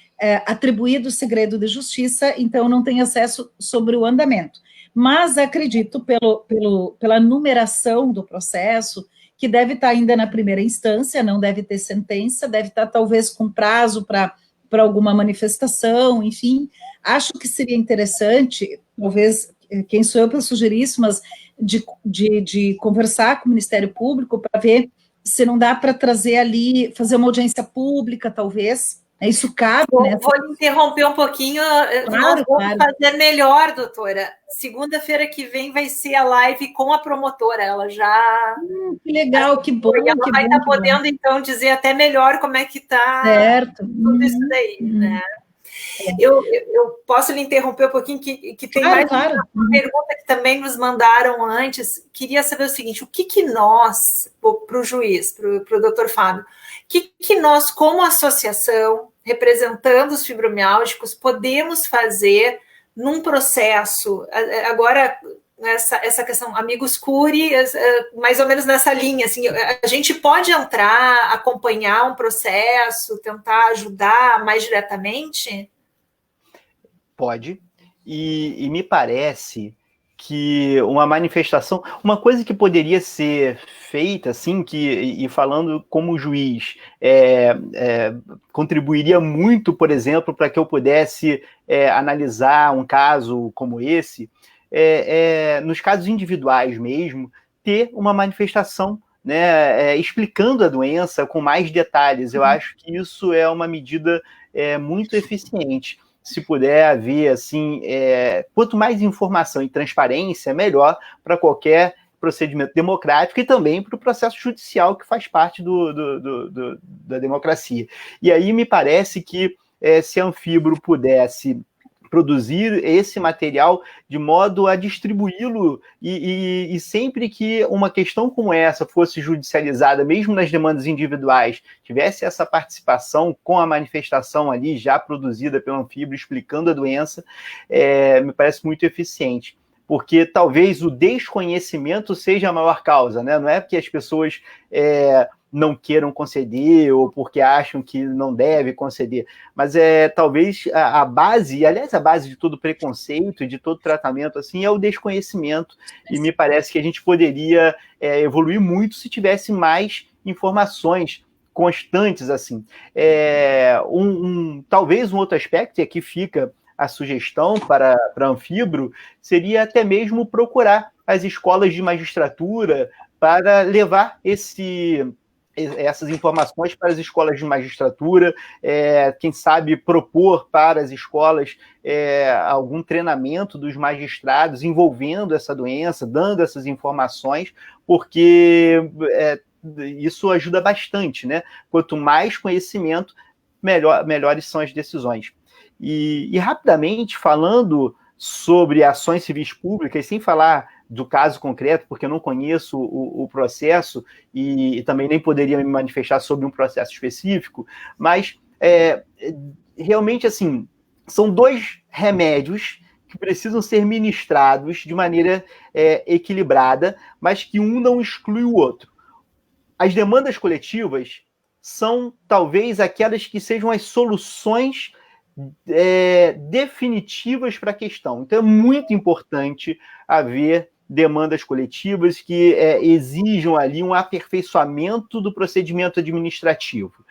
atribuído o segredo de justiça, então não tem acesso sobre o andamento. Mas acredito, pela numeração do processo, que deve estar ainda na primeira instância, não deve ter sentença, deve estar talvez com prazo para alguma manifestação, enfim. Acho que seria interessante, talvez, quem sou eu para sugerir isso, mas de conversar com o Ministério Público para ver se não dá para trazer ali, fazer uma audiência pública, talvez. Isso cabe, vou, né? Vou interromper um pouquinho. Nós vamos fazer melhor, doutora. Segunda-feira que vem vai ser a live com a promotora. Ela já... que legal, que bom. E ela vai estar podendo, então, dizer até melhor como é que está tudo isso daí, né? Eu posso lhe interromper um pouquinho, que tem mais uma pergunta que também nos mandaram antes. Queria saber o seguinte, o que nós, para o juiz, para o doutor Fábio, que nós, como associação, representando os fibromialgicos, podemos fazer num processo, agora, essa questão, amigos curi, mais ou menos nessa linha, assim, a gente pode entrar, acompanhar um processo, tentar ajudar mais diretamente? Pode, e me parece que uma manifestação, uma coisa que poderia ser feita, assim, e falando como juiz, contribuiria muito, por exemplo, para que eu pudesse analisar um caso como esse, nos casos individuais mesmo, ter uma manifestação, né, explicando a doença com mais detalhes. Eu acho que isso é uma medida muito eficiente. Se puder haver, assim, quanto mais informação e transparência, melhor para qualquer procedimento democrático e também para o processo judicial que faz parte da democracia. E aí me parece que se a Anfibro pudesse produzir esse material de modo a distribuí-lo e sempre que uma questão como essa fosse judicializada, mesmo nas demandas individuais, tivesse essa participação com a manifestação ali já produzida pela Anfibro explicando a doença, me parece muito eficiente. Porque talvez o desconhecimento seja a maior causa, né? Não é porque as pessoas não queiram conceder ou porque acham que não deve conceder, mas talvez a base, aliás, a base de todo preconceito e de todo tratamento assim é o desconhecimento, e me parece que a gente poderia evoluir muito se tivesse mais informações constantes, assim. Talvez um outro aspecto, e aqui fica a sugestão para a Anfibro, seria até mesmo procurar as escolas de magistratura para levar essas informações para as escolas de magistratura, quem sabe propor para as escolas algum treinamento dos magistrados envolvendo essa doença, dando essas informações, porque isso ajuda bastante, né? Quanto mais conhecimento, melhores são as decisões. E rapidamente, falando sobre ações civis públicas, sem falar do caso concreto, porque eu não conheço o processo e também nem poderia me manifestar sobre um processo específico, mas realmente, assim, são dois remédios que precisam ser ministrados de maneira equilibrada, mas que um não exclui o outro. As demandas coletivas são, talvez, aquelas que sejam as soluções definitivas para a questão. Então, é muito importante haver demandas coletivas que exijam ali um aperfeiçoamento do procedimento administrativo.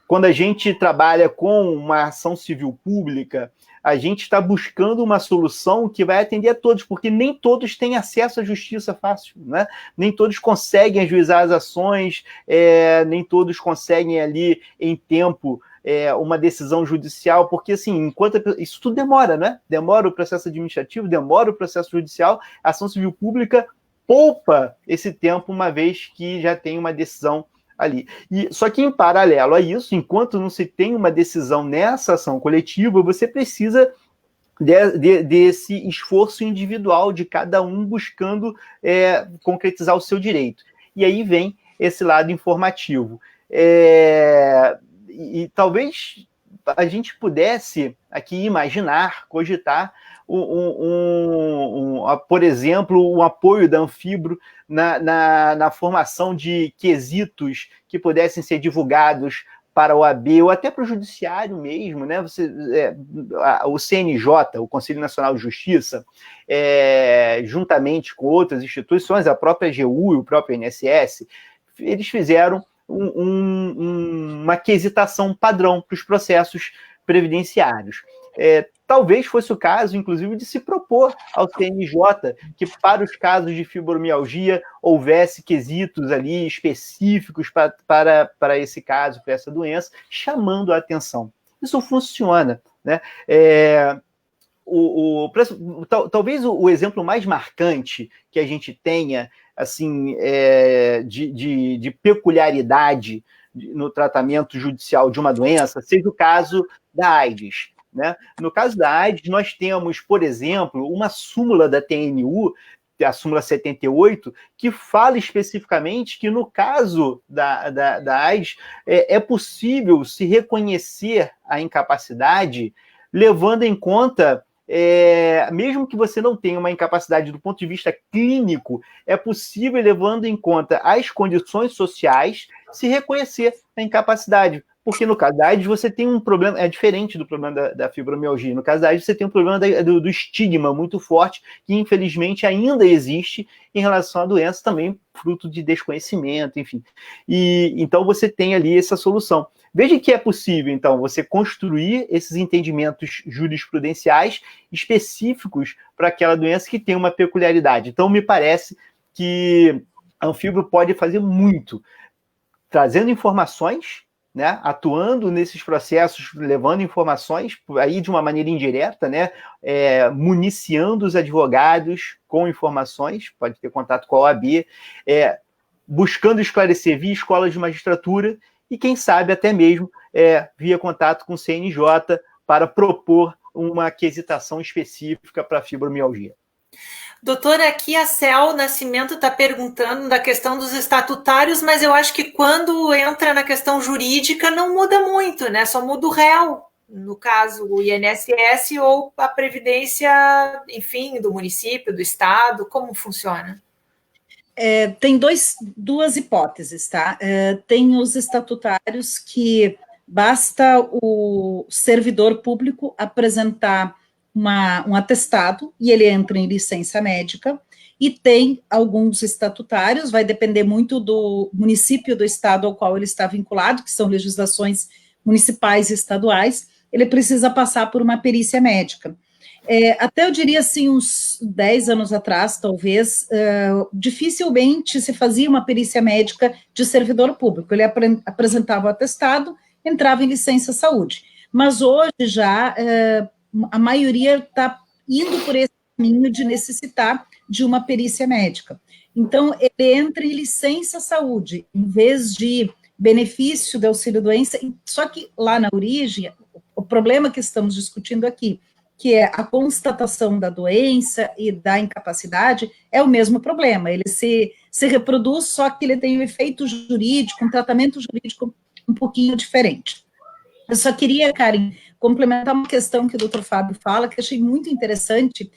Quando a gente trabalha com uma ação civil pública, a gente está buscando uma solução que vai atender a todos, porque nem todos têm acesso à justiça fácil, né? Nem todos conseguem ajuizar as ações, nem todos conseguem ali em tempo uma decisão judicial, porque assim, enquanto isso tudo demora, né? Demora o processo administrativo, demora o processo judicial, a ação civil pública poupa esse tempo, uma vez que já tem uma decisão ali. Só que em paralelo a isso, enquanto não se tem uma decisão nessa ação coletiva, você precisa desse esforço individual de cada um buscando concretizar o seu direito. E aí vem esse lado informativo. E talvez a gente pudesse aqui imaginar, cogitar, por exemplo, o apoio da Anfibro na formação de quesitos que pudessem ser divulgados para a OAB ou até para o judiciário mesmo, né? O CNJ, o Conselho Nacional de Justiça, juntamente com outras instituições, a própria AGU e o próprio INSS, eles fizeram uma quesitação padrão para os processos previdenciários. Talvez fosse o caso, inclusive, de se propor ao CNJ que, para os casos de fibromialgia, houvesse quesitos ali específicos para esse caso, para essa doença, chamando a atenção. Isso funciona, né? Talvez o exemplo mais marcante que a gente tenha, assim, de peculiaridade no tratamento judicial de uma doença, seja o caso da AIDS. Né? No caso da AIDS, nós temos, por exemplo, uma súmula da TNU, a súmula 78, que fala especificamente que no caso da AIDS é possível se reconhecer a incapacidade levando em conta, mesmo que você não tenha uma incapacidade do ponto de vista clínico, é possível, levando em conta as condições sociais, se reconhecer a incapacidade. Porque no caso da AIDS você tem um problema, é diferente do problema da fibromialgia. No caso da AIDS você tem um problema do estigma muito forte, que infelizmente ainda existe em relação à doença, também fruto de desconhecimento, enfim. E então você tem ali essa solução. Veja que é possível, então, você construir esses entendimentos jurisprudenciais específicos para aquela doença que tem uma peculiaridade. Então, me parece que a Anfibro pode fazer muito, trazendo informações, né, atuando nesses processos, levando informações aí de uma maneira indireta, né, municiando os advogados com informações, pode ter contato com a OAB, buscando esclarecer via escolas de magistratura e, quem sabe, até mesmo via contato com o CNJ para propor uma quesitação específica para a fibromialgia. Doutora, aqui a Cel Nascimento está perguntando da questão dos estatutários, mas eu acho que quando entra na questão jurídica não muda muito, né? Só muda o réu, no caso o INSS ou a previdência, enfim, do município, do estado, como funciona? Tem duas hipóteses, tá? Tem os estatutários que basta o servidor público apresentar um atestado e ele entra em licença médica, e tem alguns estatutários, vai depender muito do município, do estado ao qual ele está vinculado, que são legislações municipais e estaduais, ele precisa passar por uma perícia médica. Até eu diria assim, uns 10 anos atrás, talvez, dificilmente se fazia uma perícia médica de servidor público, ele apresentava o atestado, entrava em licença saúde, mas hoje já a maioria está indo por esse caminho de necessitar de uma perícia médica. Então, ele entra em licença saúde, em vez de benefício do auxílio-doença, só que lá na origem, o problema que estamos discutindo aqui, que é a constatação da doença e da incapacidade, é o mesmo problema, ele se reproduz, só que ele tem um efeito jurídico, um tratamento jurídico um pouquinho diferente. Eu só queria, Karen, complementar uma questão que o Dr. Fábio fala, que eu achei muito interessante.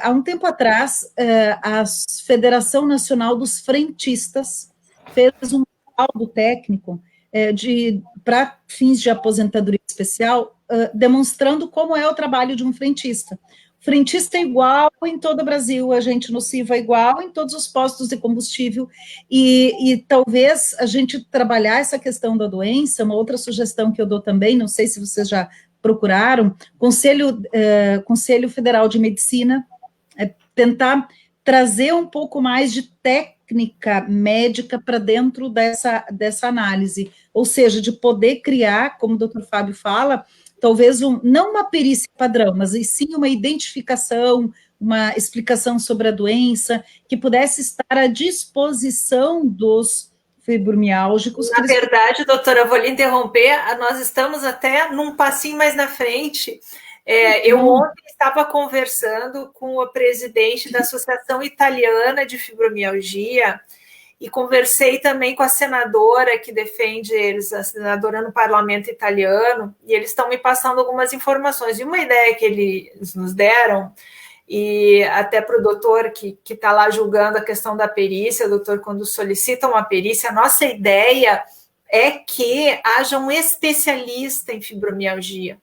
Há um tempo atrás, a Federação Nacional dos Frentistas fez um laudo técnico para fins de aposentadoria especial, demonstrando como é o trabalho de um frentista. O frentista é igual em todo o Brasil, agente nocivo é igual em todos os postos de combustível, e talvez a gente trabalhar essa questão da doença, uma outra sugestão que eu dou também, não sei se vocês já procuraram, Conselho Federal de Medicina, tentar trazer um pouco mais de técnica médica para dentro dessa análise, ou seja, de poder criar, como o Dr. Fábio fala, talvez não uma perícia padrão, mas sim uma identificação, uma explicação sobre a doença, que pudesse estar à disposição dos fibromiálgicos. Na verdade, doutora, eu vou lhe interromper, nós estamos até num passinho mais na frente. Eu ontem estava conversando com o presidente da Associação Italiana de Fibromialgia, e conversei também com a senadora que defende eles, a senadora no parlamento italiano, e eles estão me passando algumas informações. E uma ideia que eles nos deram, e até para o doutor que está lá julgando a questão da perícia, doutor, quando solicita uma perícia, a nossa ideia é que haja um especialista em fibromialgia.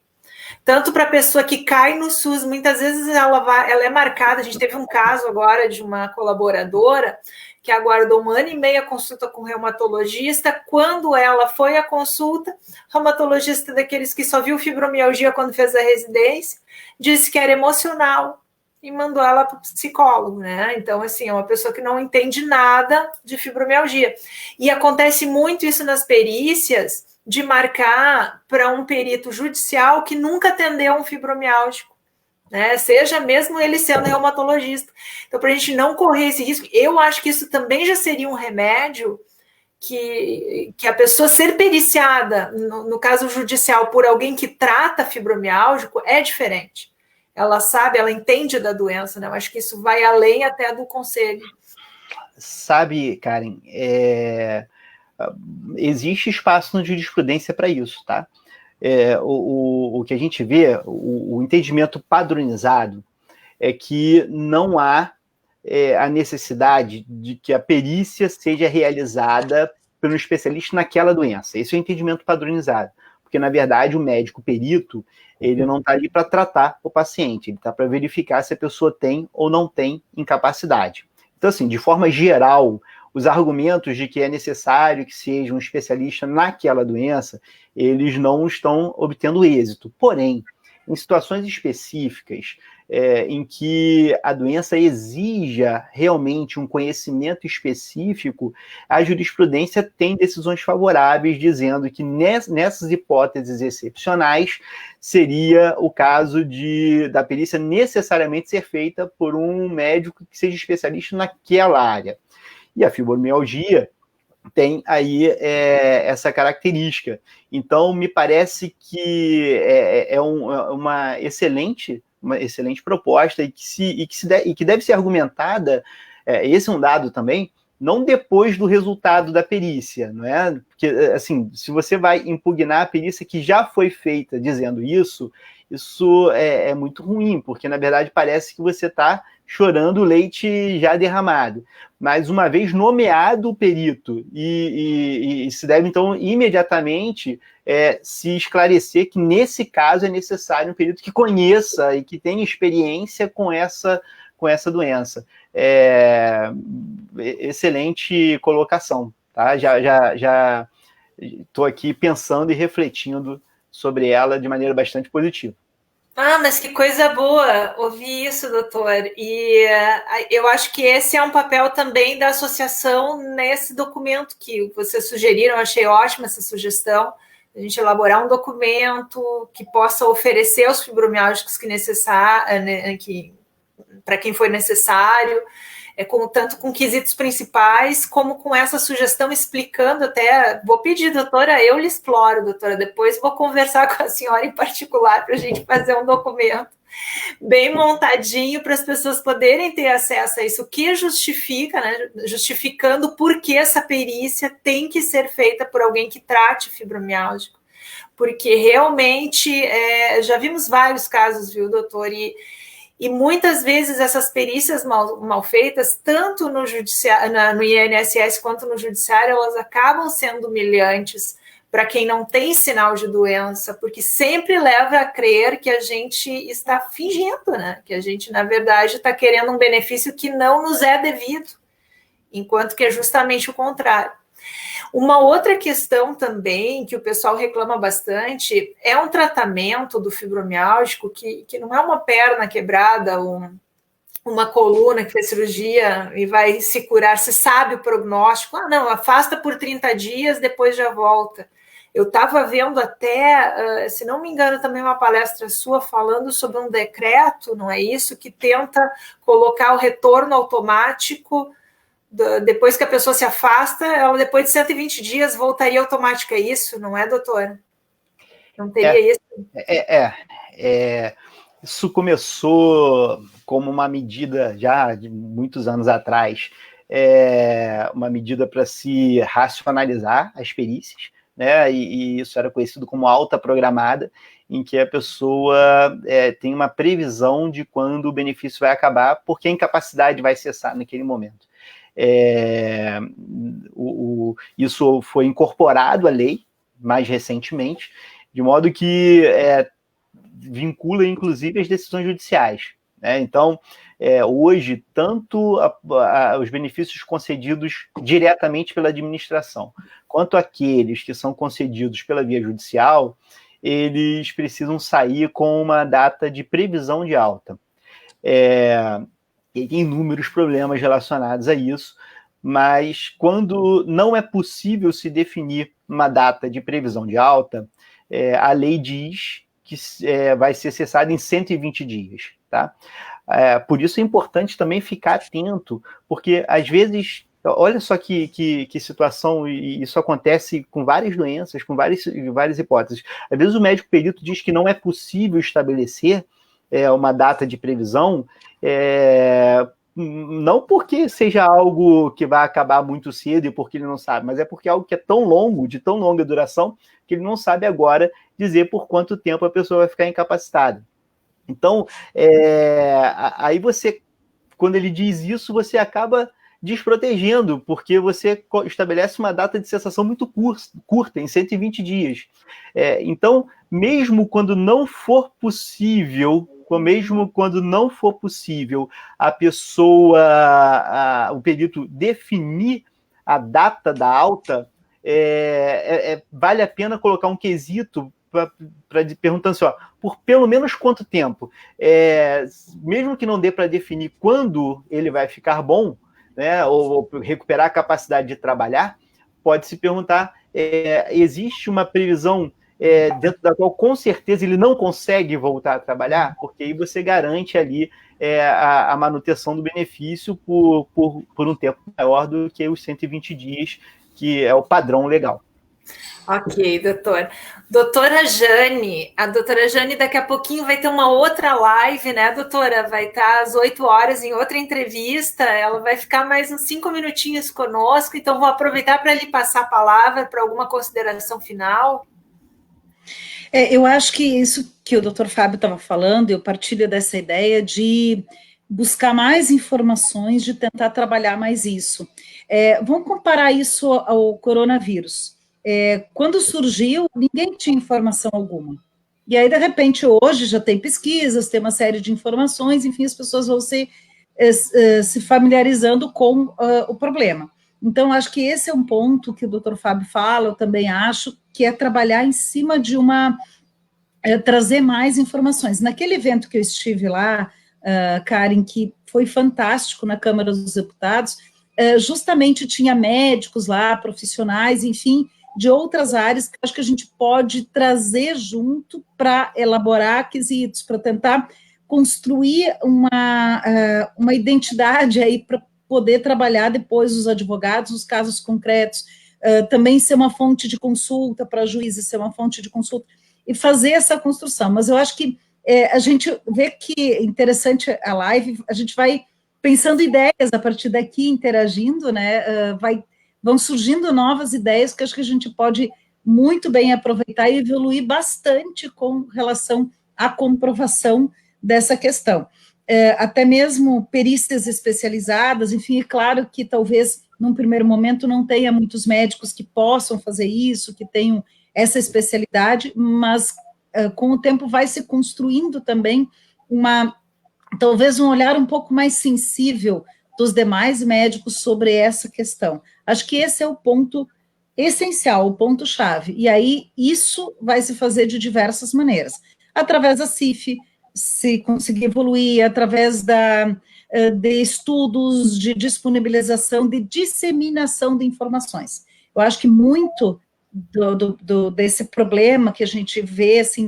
Tanto para a pessoa que cai no SUS, muitas vezes ela é marcada. A gente teve um caso agora de uma colaboradora que aguardou 1 ano e meio a consulta com o reumatologista. Quando ela foi à consulta, o reumatologista daqueles que só viu fibromialgia quando fez a residência, disse que era emocional e mandou ela para o psicólogo, né? Então, assim, é uma pessoa que não entende nada de fibromialgia. E acontece muito isso nas perícias, de marcar para um perito judicial que nunca atendeu um fibromialgico, né? Seja mesmo ele sendo reumatologista. Então, para a gente não correr esse risco, eu acho que isso também já seria um remédio que a pessoa ser periciada, no caso judicial, por alguém que trata fibromialgico, é diferente. Ela sabe, ela entende da doença, né? Eu acho que isso vai além até do conselho. Sabe, Karen, existe espaço na jurisprudência para isso, tá? O que a gente vê, o entendimento padronizado, é que não há a necessidade de que a perícia seja realizada por um especialista naquela doença. Esse é o entendimento padronizado. Porque, na verdade, o médico perito, ele não está ali para tratar o paciente, ele está para verificar se a pessoa tem ou não tem incapacidade. Então, assim, de forma geral, os argumentos de que é necessário que seja um especialista naquela doença, eles não estão obtendo êxito. Porém, em situações específicas, em que a doença exija realmente um conhecimento específico, a jurisprudência tem decisões favoráveis dizendo que nessas hipóteses excepcionais seria o caso da perícia necessariamente ser feita por um médico que seja especialista naquela área. E a fibromialgia tem aí essa característica. Então, me parece que uma excelente proposta e que deve ser argumentada, esse é um dado também, não depois do resultado da perícia, não é? Porque, assim, se você vai impugnar a perícia que já foi feita dizendo isso é muito ruim, porque, na verdade, parece que você está chorando o leite já derramado. Mas, uma vez nomeado o perito, e se deve, então, imediatamente se esclarecer que, nesse caso, é necessário um perito que conheça e que tenha experiência com essa doença. Excelente colocação, tá? Já estou aqui pensando e refletindo sobre ela de maneira bastante positiva. Ah, mas que coisa boa ouvir isso, doutor. E eu acho que esse é um papel também da associação nesse documento que vocês sugeriram. Eu achei ótima essa sugestão, a gente elaborar um documento que possa oferecer aos fibromialgicos para quem for necessário, tanto com quesitos principais, como com essa sugestão explicando até. Vou pedir, doutora, eu lhe exploro, doutora, depois vou conversar com a senhora em particular para a gente fazer um documento bem montadinho para as pessoas poderem ter acesso a isso, o que justifica, né, justificando por que essa perícia tem que ser feita por alguém que trate fibromialgico, porque realmente já vimos vários casos, viu, doutor, e muitas vezes essas perícias mal feitas, tanto no INSS quanto no judiciário, elas acabam sendo humilhantes para quem não tem sinal de doença, porque sempre leva a crer que a gente está fingindo, né? Que a gente, na verdade, está querendo um benefício que não nos é devido, enquanto que é justamente o contrário. Uma outra questão também que o pessoal reclama bastante é um tratamento do fibromialgico que não é uma perna quebrada, uma coluna que fez cirurgia e vai se curar, se sabe o prognóstico. Ah, não, afasta por 30 dias, depois já volta. Eu estava vendo até, se não me engano, também uma palestra sua falando sobre um decreto, não é isso? Que tenta colocar o retorno automático. Depois que a pessoa se afasta, ela depois de 120 dias voltaria automática. É isso, não é, doutora? Não teria isso? Isso começou como uma medida já de muitos anos atrás, uma medida para se racionalizar as perícias, né? E isso era conhecido como alta programada, em que a pessoa tem uma previsão de quando o benefício vai acabar, porque a incapacidade vai cessar naquele momento. Isso foi incorporado à lei mais recentemente, de modo que vincula, inclusive, as decisões judiciais, né? Então, hoje, tanto os benefícios concedidos diretamente pela administração, quanto aqueles que são concedidos pela via judicial, eles precisam sair com uma data de previsão de alta. E tem inúmeros problemas relacionados a isso, mas quando não é possível se definir uma data de previsão de alta, a lei diz que vai ser cessada em 120 dias, tá? Por isso é importante também ficar atento, porque às vezes, olha só que situação, e isso acontece com várias doenças, com várias hipóteses. Às vezes o médico perito diz que não é possível estabelecer uma data de previsão, não porque seja algo que vai acabar muito cedo e porque ele não sabe, mas é porque é algo que é tão longo, de tão longa duração, que ele não sabe agora dizer por quanto tempo a pessoa vai ficar incapacitada. Então, aí você, quando ele diz isso, você acaba desprotegendo, porque você estabelece uma data de cessação muito curta, em 120 dias. Então, mesmo quando não for possível a pessoa, o perito definir a data da alta, vale a pena colocar um quesito para perguntando assim, por pelo menos quanto tempo? Mesmo que não dê para definir quando ele vai ficar bom, né, ou recuperar a capacidade de trabalhar, pode se perguntar, existe uma previsão dentro da qual com certeza ele não consegue voltar a trabalhar? Porque aí você garante ali a manutenção do benefício por um tempo maior do que os 120 dias, que é o padrão legal. Ok, doutor. Doutora Jane, a doutora Jane daqui a pouquinho vai ter uma outra live, né, doutora? Vai estar às 8 horas em outra entrevista, ela vai ficar mais uns 5 minutinhos conosco, então vou aproveitar para lhe passar a palavra para alguma consideração final. Eu acho que isso que o doutor Fábio estava falando, eu partilho dessa ideia de buscar mais informações, de tentar trabalhar mais isso. Vamos comparar isso ao coronavírus. Quando surgiu, ninguém tinha informação alguma. E aí, de repente, hoje já tem pesquisas, tem uma série de informações, enfim, as pessoas vão se familiarizando com o problema. Então, acho que esse é um ponto que o doutor Fábio fala, eu também acho, que é trabalhar em cima de trazer mais informações. Naquele evento que eu estive lá, Karen, que foi fantástico na Câmara dos Deputados, justamente tinha médicos lá, profissionais, enfim, de outras áreas que acho que a gente pode trazer junto para elaborar quesitos, para tentar construir uma identidade aí para poder trabalhar depois os advogados, os casos concretos, também ser uma fonte de consulta para juízes, ser uma fonte de consulta, e fazer essa construção. Mas eu acho que a gente vê que é interessante a live, a gente vai pensando ideias a partir daqui, interagindo, né, vão surgindo novas ideias que acho que a gente pode muito bem aproveitar e evoluir bastante com relação à comprovação dessa questão. Até mesmo perícias especializadas, enfim, é claro que talvez num primeiro momento não tenha muitos médicos que possam fazer isso, que tenham essa especialidade, mas com o tempo vai se construindo também talvez um olhar um pouco mais sensível dos demais médicos sobre essa questão. Acho que esse é o ponto essencial, o ponto-chave, e aí isso vai se fazer de diversas maneiras, através da CIF, se conseguir evoluir, através de estudos, de disponibilização, de disseminação de informações. Eu acho que muito desse problema que a gente vê, assim,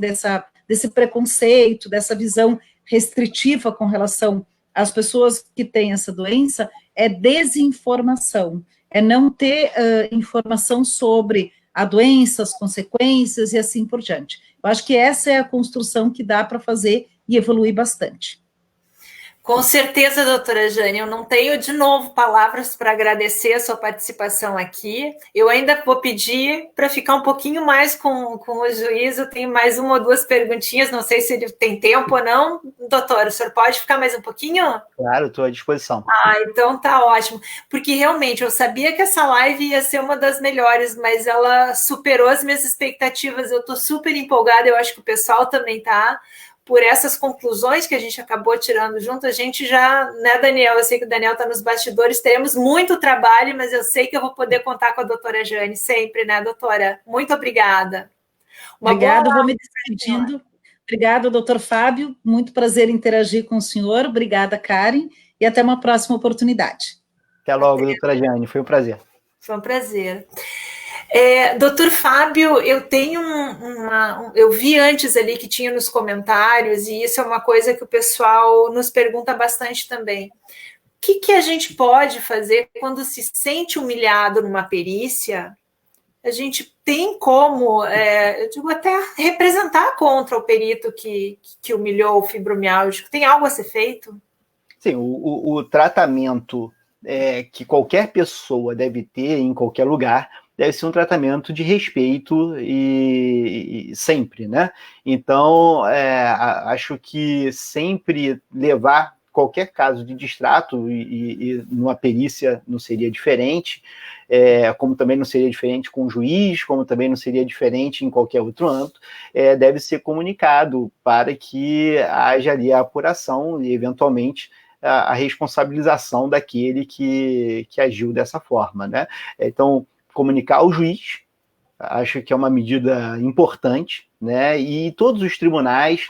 desse preconceito, dessa visão restritiva com relação às pessoas que têm essa doença, é desinformação, é não ter informação sobre a doença, as consequências e assim por diante. Eu acho que essa é a construção que dá para fazer e evoluir bastante. Com certeza, doutora Jane, eu não tenho de novo palavras para agradecer a sua participação aqui. Eu ainda vou pedir para ficar um pouquinho mais com o juiz, eu tenho mais uma ou duas perguntinhas, não sei se ele tem tempo ou não. Doutor, o senhor pode ficar mais um pouquinho? Claro, estou à disposição. Então tá ótimo, porque realmente eu sabia que essa live ia ser uma das melhores, mas ela superou as minhas expectativas, eu estou super empolgada, eu acho que o pessoal também tá, por essas conclusões que a gente acabou tirando junto, a gente já, né, Daniel? Eu sei que o Daniel está nos bastidores, teremos muito trabalho, mas eu sei que eu vou poder contar com a doutora Jane sempre, né, doutora? Muito obrigada. Obrigada, vou me despedindo. Obrigada, doutor Fábio, muito prazer em interagir com o senhor, obrigada, Karen, e até uma próxima oportunidade. Até logo, doutora Jane, foi um prazer. Foi um prazer. Doutor Fábio, eu tenho eu vi antes ali que tinha nos comentários, e isso é uma coisa que o pessoal nos pergunta bastante também. O que a gente pode fazer quando se sente humilhado numa perícia? A gente tem como, eu digo, até representar contra o perito que humilhou o fibromialgico. Tem algo a ser feito? Sim, o tratamento que qualquer pessoa deve ter em qualquer lugar deve ser um tratamento de respeito e sempre, né? Então, acho que sempre levar qualquer caso de distrato, e numa perícia não seria diferente, como também não seria diferente com o juiz, como também não seria diferente em qualquer outro âmbito, deve ser comunicado para que haja ali a apuração e, eventualmente, a responsabilização daquele que agiu dessa forma, né? Então, comunicar ao juiz, acho que é uma medida importante, né? E todos os tribunais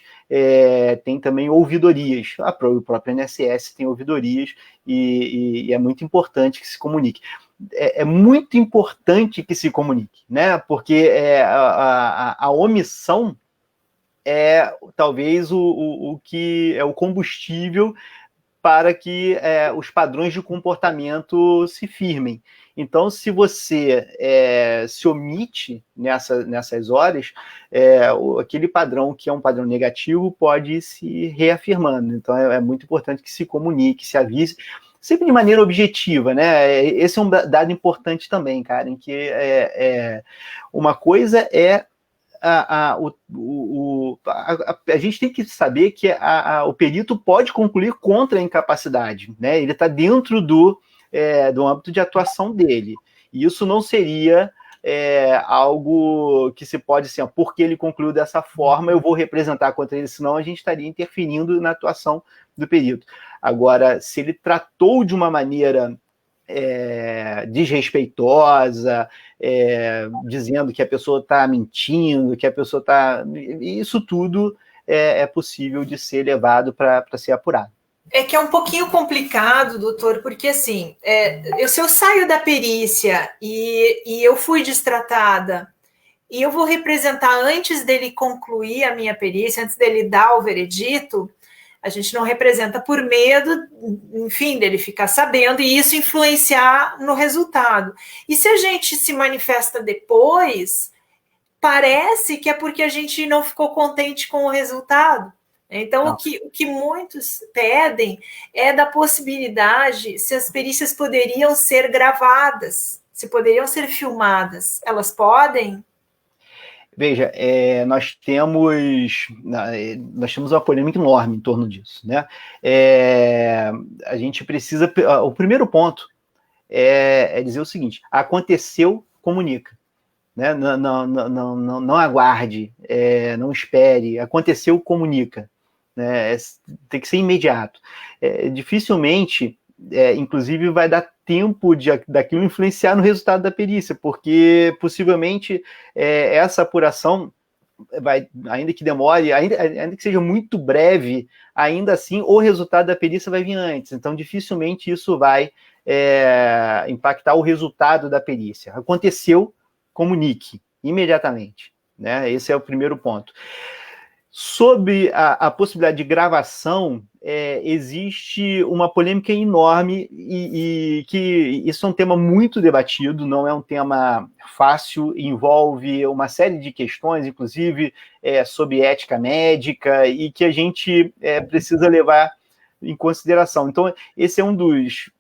têm também ouvidorias. O próprio INSS tem ouvidorias e é muito importante que se comunique. É muito importante que se comunique, né? Porque a omissão é talvez o que é o combustível para que os padrões de comportamento se firmem. Então, se você se omite nessas horas, aquele padrão que é um padrão negativo pode ir se reafirmando. Então, é muito importante que se comunique, se avise, sempre de maneira objetiva, né? Esse é um dado importante também, Karen, que uma coisa é a gente tem que saber que o perito pode concluir contra a incapacidade, né? Ele está dentro do âmbito de atuação dele. E isso não seria algo que se pode assim, porque ele concluiu dessa forma, eu vou representar contra ele, senão a gente estaria interferindo na atuação do perito. Agora, se ele tratou de uma maneira desrespeitosa, dizendo que a pessoa está mentindo, que a pessoa está... Isso tudo é possível de ser levado para ser apurado. É que é um pouquinho complicado, doutor, porque assim, se eu saio da perícia e eu fui destratada, e eu vou representar antes dele concluir a minha perícia, antes dele dar o veredito, a gente não representa por medo, enfim, dele ficar sabendo e isso influenciar no resultado. E se a gente se manifesta depois, parece que é porque a gente não ficou contente com o resultado. Então, o que muitos pedem é da possibilidade se as perícias poderiam ser gravadas, se poderiam ser filmadas. Elas podem? Veja, nós temos uma polêmica enorme em torno disso, né? A gente precisa... O primeiro ponto é dizer o seguinte: aconteceu, comunica. Né? Não aguarde, não espere. Aconteceu, comunica. Né? Tem que ser imediato. Dificilmente, inclusive, vai dar tempo daquilo influenciar no resultado da perícia, porque possivelmente essa apuração vai, ainda que demore, ainda que seja muito breve, ainda assim o resultado da perícia vai vir antes. Então, dificilmente isso vai impactar o resultado da perícia. Aconteceu, comunique imediatamente. Né? Esse é o primeiro ponto. Sobre a possibilidade de gravação, existe uma polêmica enorme e que isso é um tema muito debatido, não é um tema fácil, envolve uma série de questões, inclusive sobre ética médica, e que a gente precisa levar em consideração. Então, esse é um dos...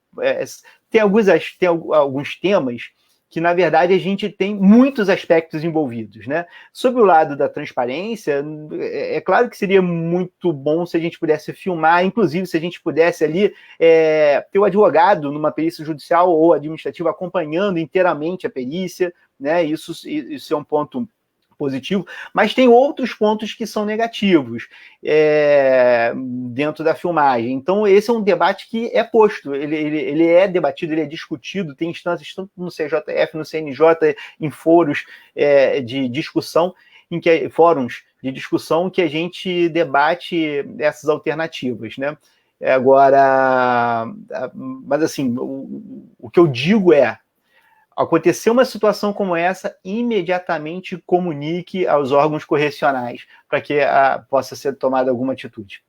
tem alguns temas que, na verdade, a gente tem muitos aspectos envolvidos, né? Sobre o lado da transparência, é claro que seria muito bom se a gente pudesse filmar, inclusive se a gente pudesse ali ter o advogado numa perícia judicial ou administrativa acompanhando inteiramente a perícia, né? Isso é um ponto positivo, mas tem outros pontos que são negativos dentro da filmagem. Então, esse é um debate que é posto, ele é debatido, ele é discutido, tem instâncias tanto no CJF, no CNJ, em fóruns de discussão, fóruns de discussão que a gente debate essas alternativas, né? Agora, mas assim, o que eu digo aconteceu uma situação como essa, imediatamente comunique aos órgãos correcionais para que possa ser tomada alguma atitude.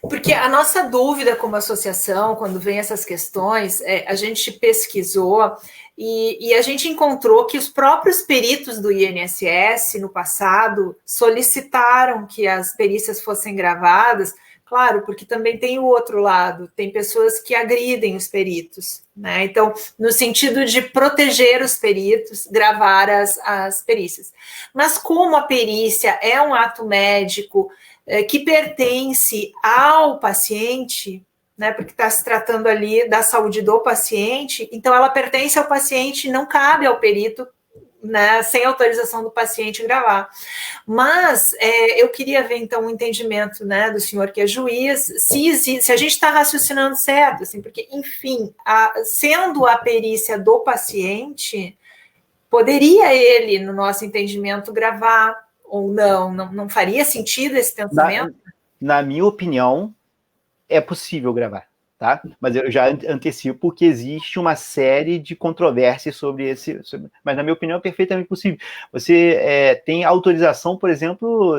Porque a nossa dúvida como associação, quando vem essas questões, a gente pesquisou e a gente encontrou que os próprios peritos do INSS, no passado, solicitaram que as perícias fossem gravadas. Claro, porque também tem o outro lado, tem pessoas que agridem os peritos, né? Então, no sentido de proteger os peritos, gravar as perícias. Mas como a perícia é um ato médico que pertence ao paciente, né? Porque está se tratando ali da saúde do paciente, então ela pertence ao paciente, não cabe ao perito, né, sem autorização do paciente gravar. Mas eu queria ver, então, um entendimento, né, do senhor que é juiz, se a gente está raciocinando certo, assim, porque, enfim, sendo a perícia do paciente, poderia ele, no nosso entendimento, gravar ou não faria sentido esse pensamento? Na minha opinião, é possível gravar. Tá? Mas eu já antecipo que existe uma série de controvérsias sobre mas na minha opinião é perfeitamente possível. Você tem autorização, por exemplo,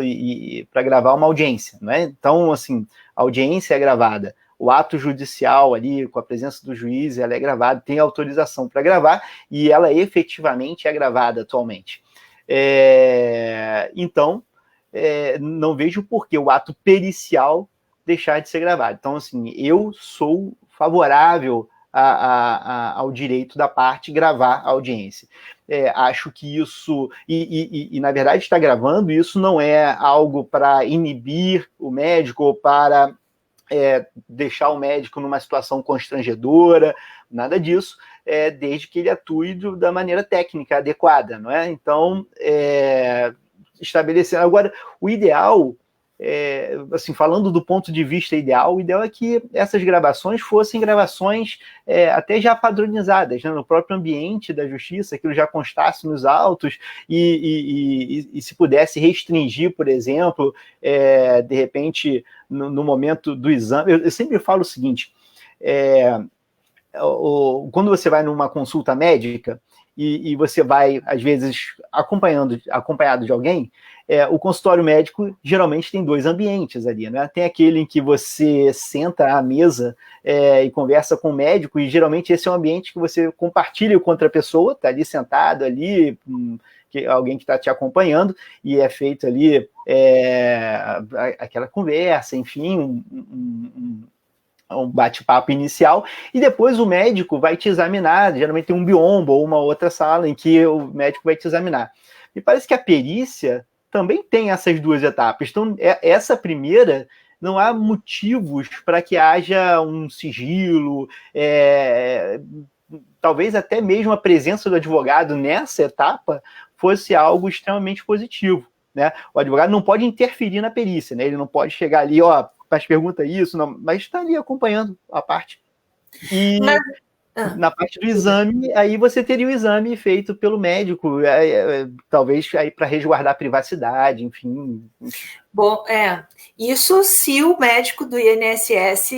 para gravar uma audiência, não é? Então, assim, a audiência é gravada, o ato judicial ali, com a presença do juiz, ela é gravada, tem autorização para gravar e ela efetivamente é gravada atualmente. Então, não vejo por que o ato pericial deixar de ser gravado. Então, assim, eu sou favorável ao direito da parte gravar a audiência. Acho que isso, na verdade, está gravando, isso não é algo para inibir o médico ou para deixar o médico numa situação constrangedora, nada disso, desde que ele atue da maneira técnica adequada, não é? Então, estabelecendo. Agora, o ideal... assim, falando do ponto de vista ideal, o ideal é que essas gravações fossem gravações até já padronizadas, né, no próprio ambiente da justiça, aquilo já constasse nos autos e se pudesse restringir, por exemplo, de repente, no momento do exame. Eu sempre falo o seguinte, quando você vai numa consulta médica e você vai, às vezes, acompanhado de alguém, o consultório médico geralmente tem dois ambientes ali, né? Tem aquele em que você senta à mesa e conversa com o médico, e geralmente esse é um ambiente que você compartilha com outra pessoa, está ali sentado ali, alguém que está te acompanhando, e é feito ali aquela conversa, enfim, um bate-papo inicial, e depois o médico vai te examinar, geralmente tem um biombo ou uma outra sala em que o médico vai te examinar. Me parece que a perícia também tem essas duas etapas. Então, essa primeira, não há motivos para que haja um sigilo, talvez até mesmo a presença do advogado nessa etapa fosse algo extremamente positivo, né? O advogado não pode interferir na perícia, né? Ele não pode chegar ali, faz pergunta isso, não, mas está ali acompanhando a parte. E na parte do exame, aí você teria o exame feito pelo médico, talvez aí para resguardar a privacidade, enfim. Bom, isso se o médico do INSS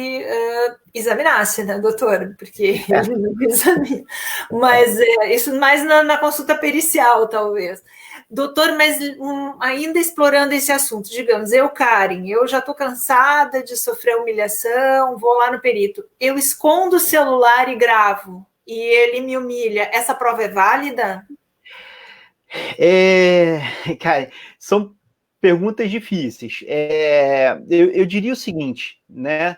examinasse, né, doutor? Porque ele não examina. Mas isso mais na consulta pericial, talvez. Doutor, mas ainda explorando esse assunto, digamos, Karen, eu já estou cansada de sofrer humilhação, vou lá no perito, eu escondo o celular e gravo, e ele me humilha, essa prova é válida? Cara, são perguntas difíceis. Eu diria o seguinte, né?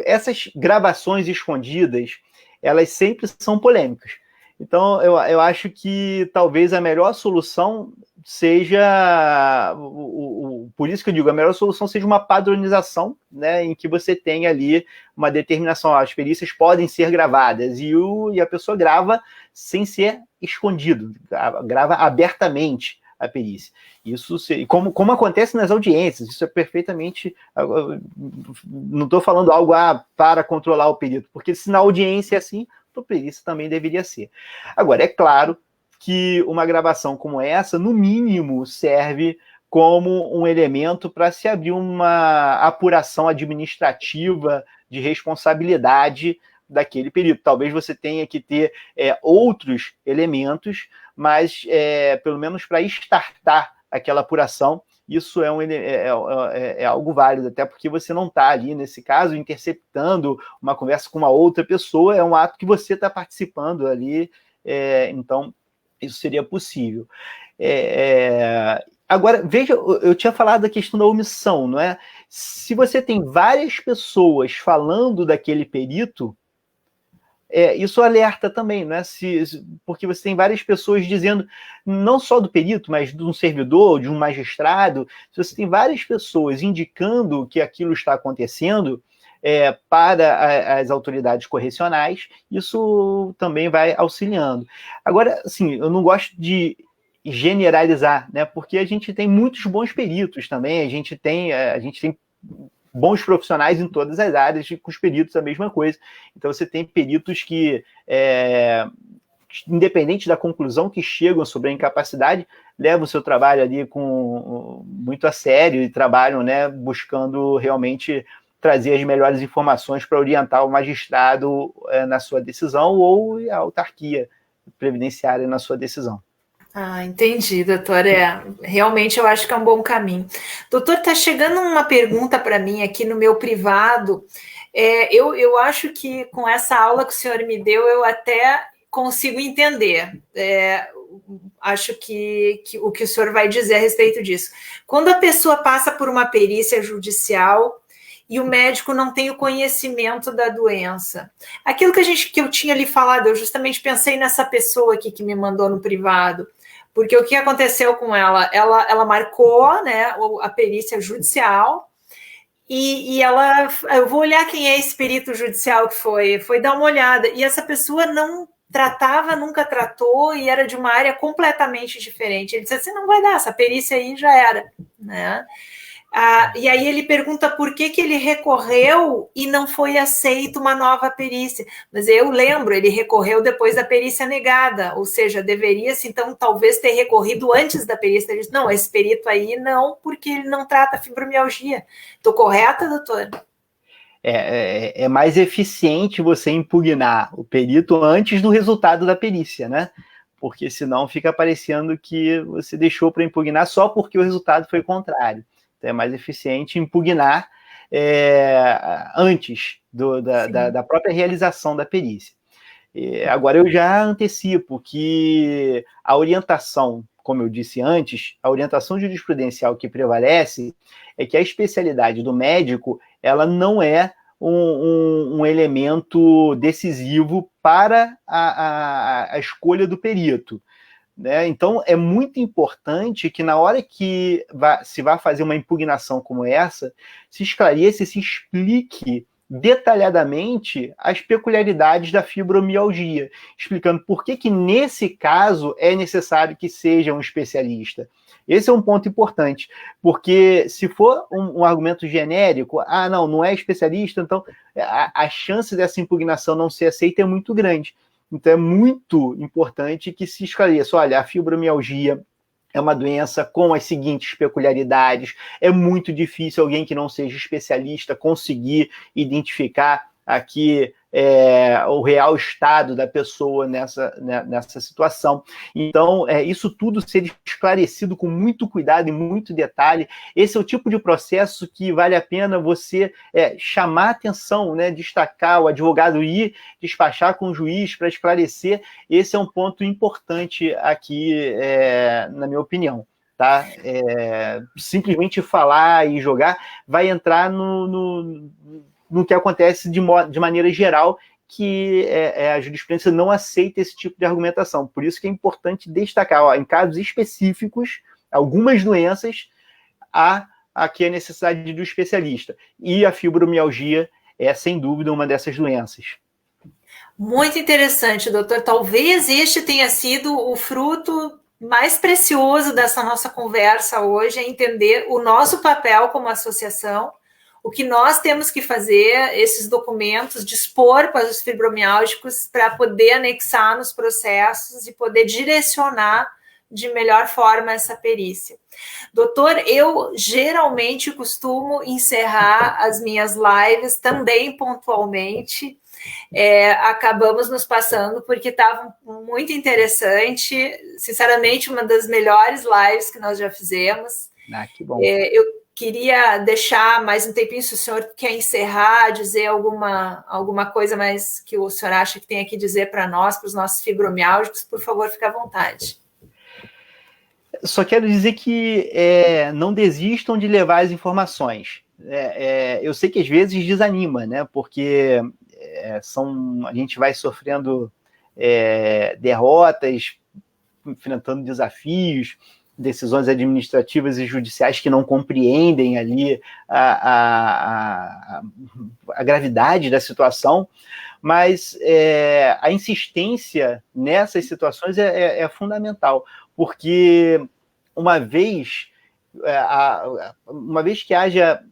essas gravações escondidas, elas sempre são polêmicas. Então, eu acho que talvez a melhor solução seja, por isso que eu digo, a melhor solução seja uma padronização, né, em que você tem ali uma determinação, as perícias podem ser gravadas, e a pessoa grava sem ser escondido, grava abertamente a perícia. Isso, como acontece nas audiências, isso é perfeitamente... Não estou falando algo para controlar o perito, porque se na audiência é assim, a perícia também deveria ser. Agora, é claro que uma gravação como essa, no mínimo, serve como um elemento para se abrir uma apuração administrativa de responsabilidade daquele perito. Talvez você tenha que ter outros elementos, mas pelo menos para startar aquela apuração, isso é algo válido, até porque você não está ali, nesse caso, interceptando uma conversa com uma outra pessoa, é um ato que você está participando ali, então isso seria possível. Agora, veja, eu tinha falado da questão da omissão, não é? Se você tem várias pessoas falando daquele perito, isso alerta também, né? Porque você tem várias pessoas dizendo, não só do perito, mas de um servidor, de um magistrado, se você tem várias pessoas indicando que aquilo está acontecendo para as autoridades correcionais, isso também vai auxiliando. Agora, assim, eu não gosto de generalizar, né? Porque a gente tem muitos bons peritos também, a gente tem bons profissionais em todas as áreas, e com os peritos a mesma coisa. Então você tem peritos que, independente da conclusão que chegam sobre a incapacidade, levam o seu trabalho ali muito a sério e trabalham, né, buscando realmente trazer as melhores informações para orientar o magistrado na sua decisão ou a autarquia previdenciária na sua decisão. Entendi, doutor. Realmente eu acho que é um bom caminho. Doutor, está chegando uma pergunta para mim aqui no meu privado. Eu acho que com essa aula que o senhor me deu, eu até consigo entender. Acho que o que o senhor vai dizer a respeito disso. Quando a pessoa passa por uma perícia judicial e o médico não tem o conhecimento da doença. Aquilo que eu tinha lhe falado, eu justamente pensei nessa pessoa aqui que me mandou no privado. Porque o que aconteceu com ela? Ela marcou, né, a perícia judicial e ela... Eu vou olhar quem é esse perito judicial que foi dar uma olhada. E essa pessoa não tratava, nunca tratou e era de uma área completamente diferente. Ele disse assim, não vai dar, essa perícia aí já era, né? E aí ele pergunta por que ele recorreu e não foi aceita uma nova perícia. Mas eu lembro, ele recorreu depois da perícia negada, ou seja, deveria-se então talvez ter recorrido antes da perícia. Ele disse, não, esse perito aí não, porque ele não trata fibromialgia. Estou correta, doutor? É mais eficiente você impugnar o perito antes do resultado da perícia, né? Porque senão fica parecendo que você deixou para impugnar só porque o resultado foi contrário. Então é mais eficiente impugnar antes da própria realização da perícia. Agora, eu já antecipo que a orientação, como eu disse antes, a orientação jurisprudencial que prevalece é que a especialidade do médico ela não é um elemento decisivo para a escolha do perito. Né? Então, é muito importante que na hora que se vai fazer uma impugnação como essa, se esclareça e se explique detalhadamente as peculiaridades da fibromialgia, explicando por que nesse caso é necessário que seja um especialista. Esse é um ponto importante, porque se for um argumento genérico, não é especialista, então a chance dessa impugnação não ser aceita é muito grande. Então é muito importante que se esclareça, olha, a fibromialgia é uma doença com as seguintes peculiaridades, é muito difícil alguém que não seja especialista conseguir identificar aqui o real estado da pessoa nessa situação. Então, isso tudo ser esclarecido com muito cuidado e muito detalhe. Esse é o tipo de processo que vale a pena você chamar a atenção, né, destacar, o advogado ir despachar com o juiz para esclarecer. Esse é um ponto importante aqui, na minha opinião. tá? Simplesmente falar e jogar vai entrar no que acontece de maneira geral, que a jurisprudência não aceita esse tipo de argumentação. Por isso que é importante destacar, ó, em casos específicos, algumas doenças, há aqui a necessidade do especialista. E a fibromialgia é, sem dúvida, uma dessas doenças. Muito interessante, doutor. Talvez este tenha sido o fruto mais precioso dessa nossa conversa hoje, é entender o nosso papel como associação, o que nós temos que fazer, esses documentos, dispor para os fibromialgicos para poder anexar nos processos e poder direcionar de melhor forma essa perícia. Doutor, eu geralmente costumo encerrar as minhas lives também pontualmente. Acabamos nos passando porque estava muito interessante, sinceramente, uma das melhores lives que nós já fizemos. Que bom. Eu queria deixar mais um tempinho, se o senhor quer encerrar, dizer alguma coisa mais que o senhor acha que tem aqui dizer para nós, para os nossos fibromialgicos, por favor, fique à vontade. Só quero dizer que não desistam de levar as informações. Eu sei que às vezes desanima, né? Porque a gente vai sofrendo derrotas, enfrentando desafios, decisões administrativas e judiciais que não compreendem ali a gravidade da situação, mas a insistência nessas situações é fundamental, porque uma vez que haja,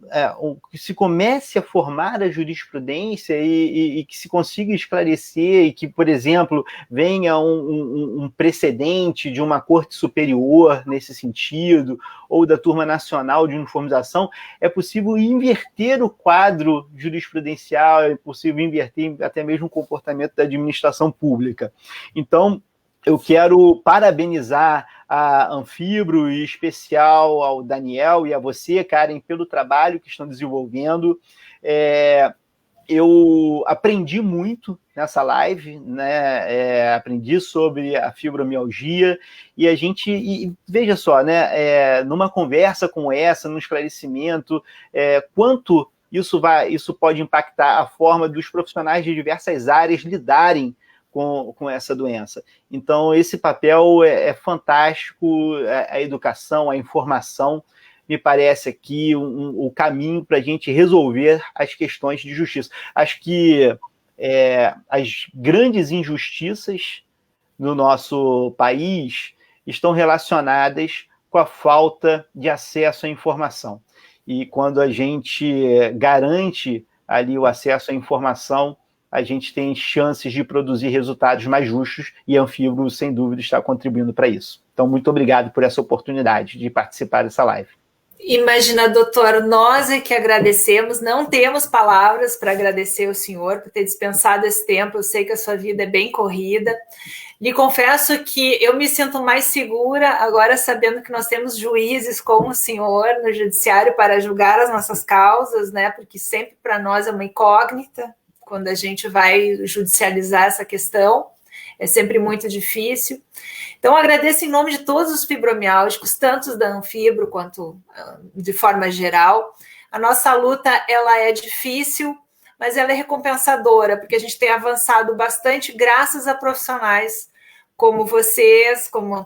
que se comece a formar a jurisprudência e que se consiga esclarecer e que, por exemplo, venha um precedente de uma corte superior nesse sentido, ou da turma nacional de uniformização, é possível inverter o quadro jurisprudencial, é possível inverter até mesmo o comportamento da administração pública. Então, eu quero parabenizar a Anfibro, e em especial ao Daniel e a você, Karen, pelo trabalho que estão desenvolvendo. Eu aprendi muito nessa live, né? Aprendi sobre a fibromialgia e veja só, né? Numa conversa como essa, num esclarecimento, quanto isso pode impactar a forma dos profissionais de diversas áreas lidarem com essa doença. Então, esse papel é fantástico, a educação, a informação, me parece aqui o caminho para a gente resolver as questões de justiça. Acho que as grandes injustiças no nosso país estão relacionadas com a falta de acesso à informação. E quando a gente garante ali o acesso à informação, a gente tem chances de produzir resultados mais justos, e a Anfibro, sem dúvida, está contribuindo para isso. Então, muito obrigado por essa oportunidade de participar dessa live. Imagina, doutor, nós é que agradecemos, não temos palavras para agradecer o senhor por ter dispensado esse tempo, eu sei que a sua vida é bem corrida. Lhe confesso que eu me sinto mais segura agora sabendo que nós temos juízes como o senhor no judiciário para julgar as nossas causas, né? Porque sempre para nós é uma incógnita quando a gente vai judicializar essa questão, é sempre muito difícil. Então, agradeço em nome de todos os fibromialgicos, tanto da Anfibro quanto de forma geral. A nossa luta, ela é difícil, mas ela é recompensadora, porque a gente tem avançado bastante graças a profissionais como vocês, como a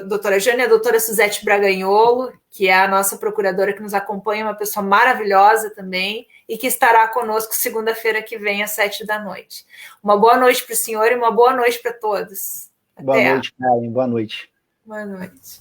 doutora Jane e a doutora Suzete Braganholo, que é a nossa procuradora que nos acompanha, uma pessoa maravilhosa também, e que estará conosco segunda-feira que vem, às 7h. Uma boa noite para o senhor e uma boa noite para todos. Boa noite, Karen. Boa noite. Boa noite.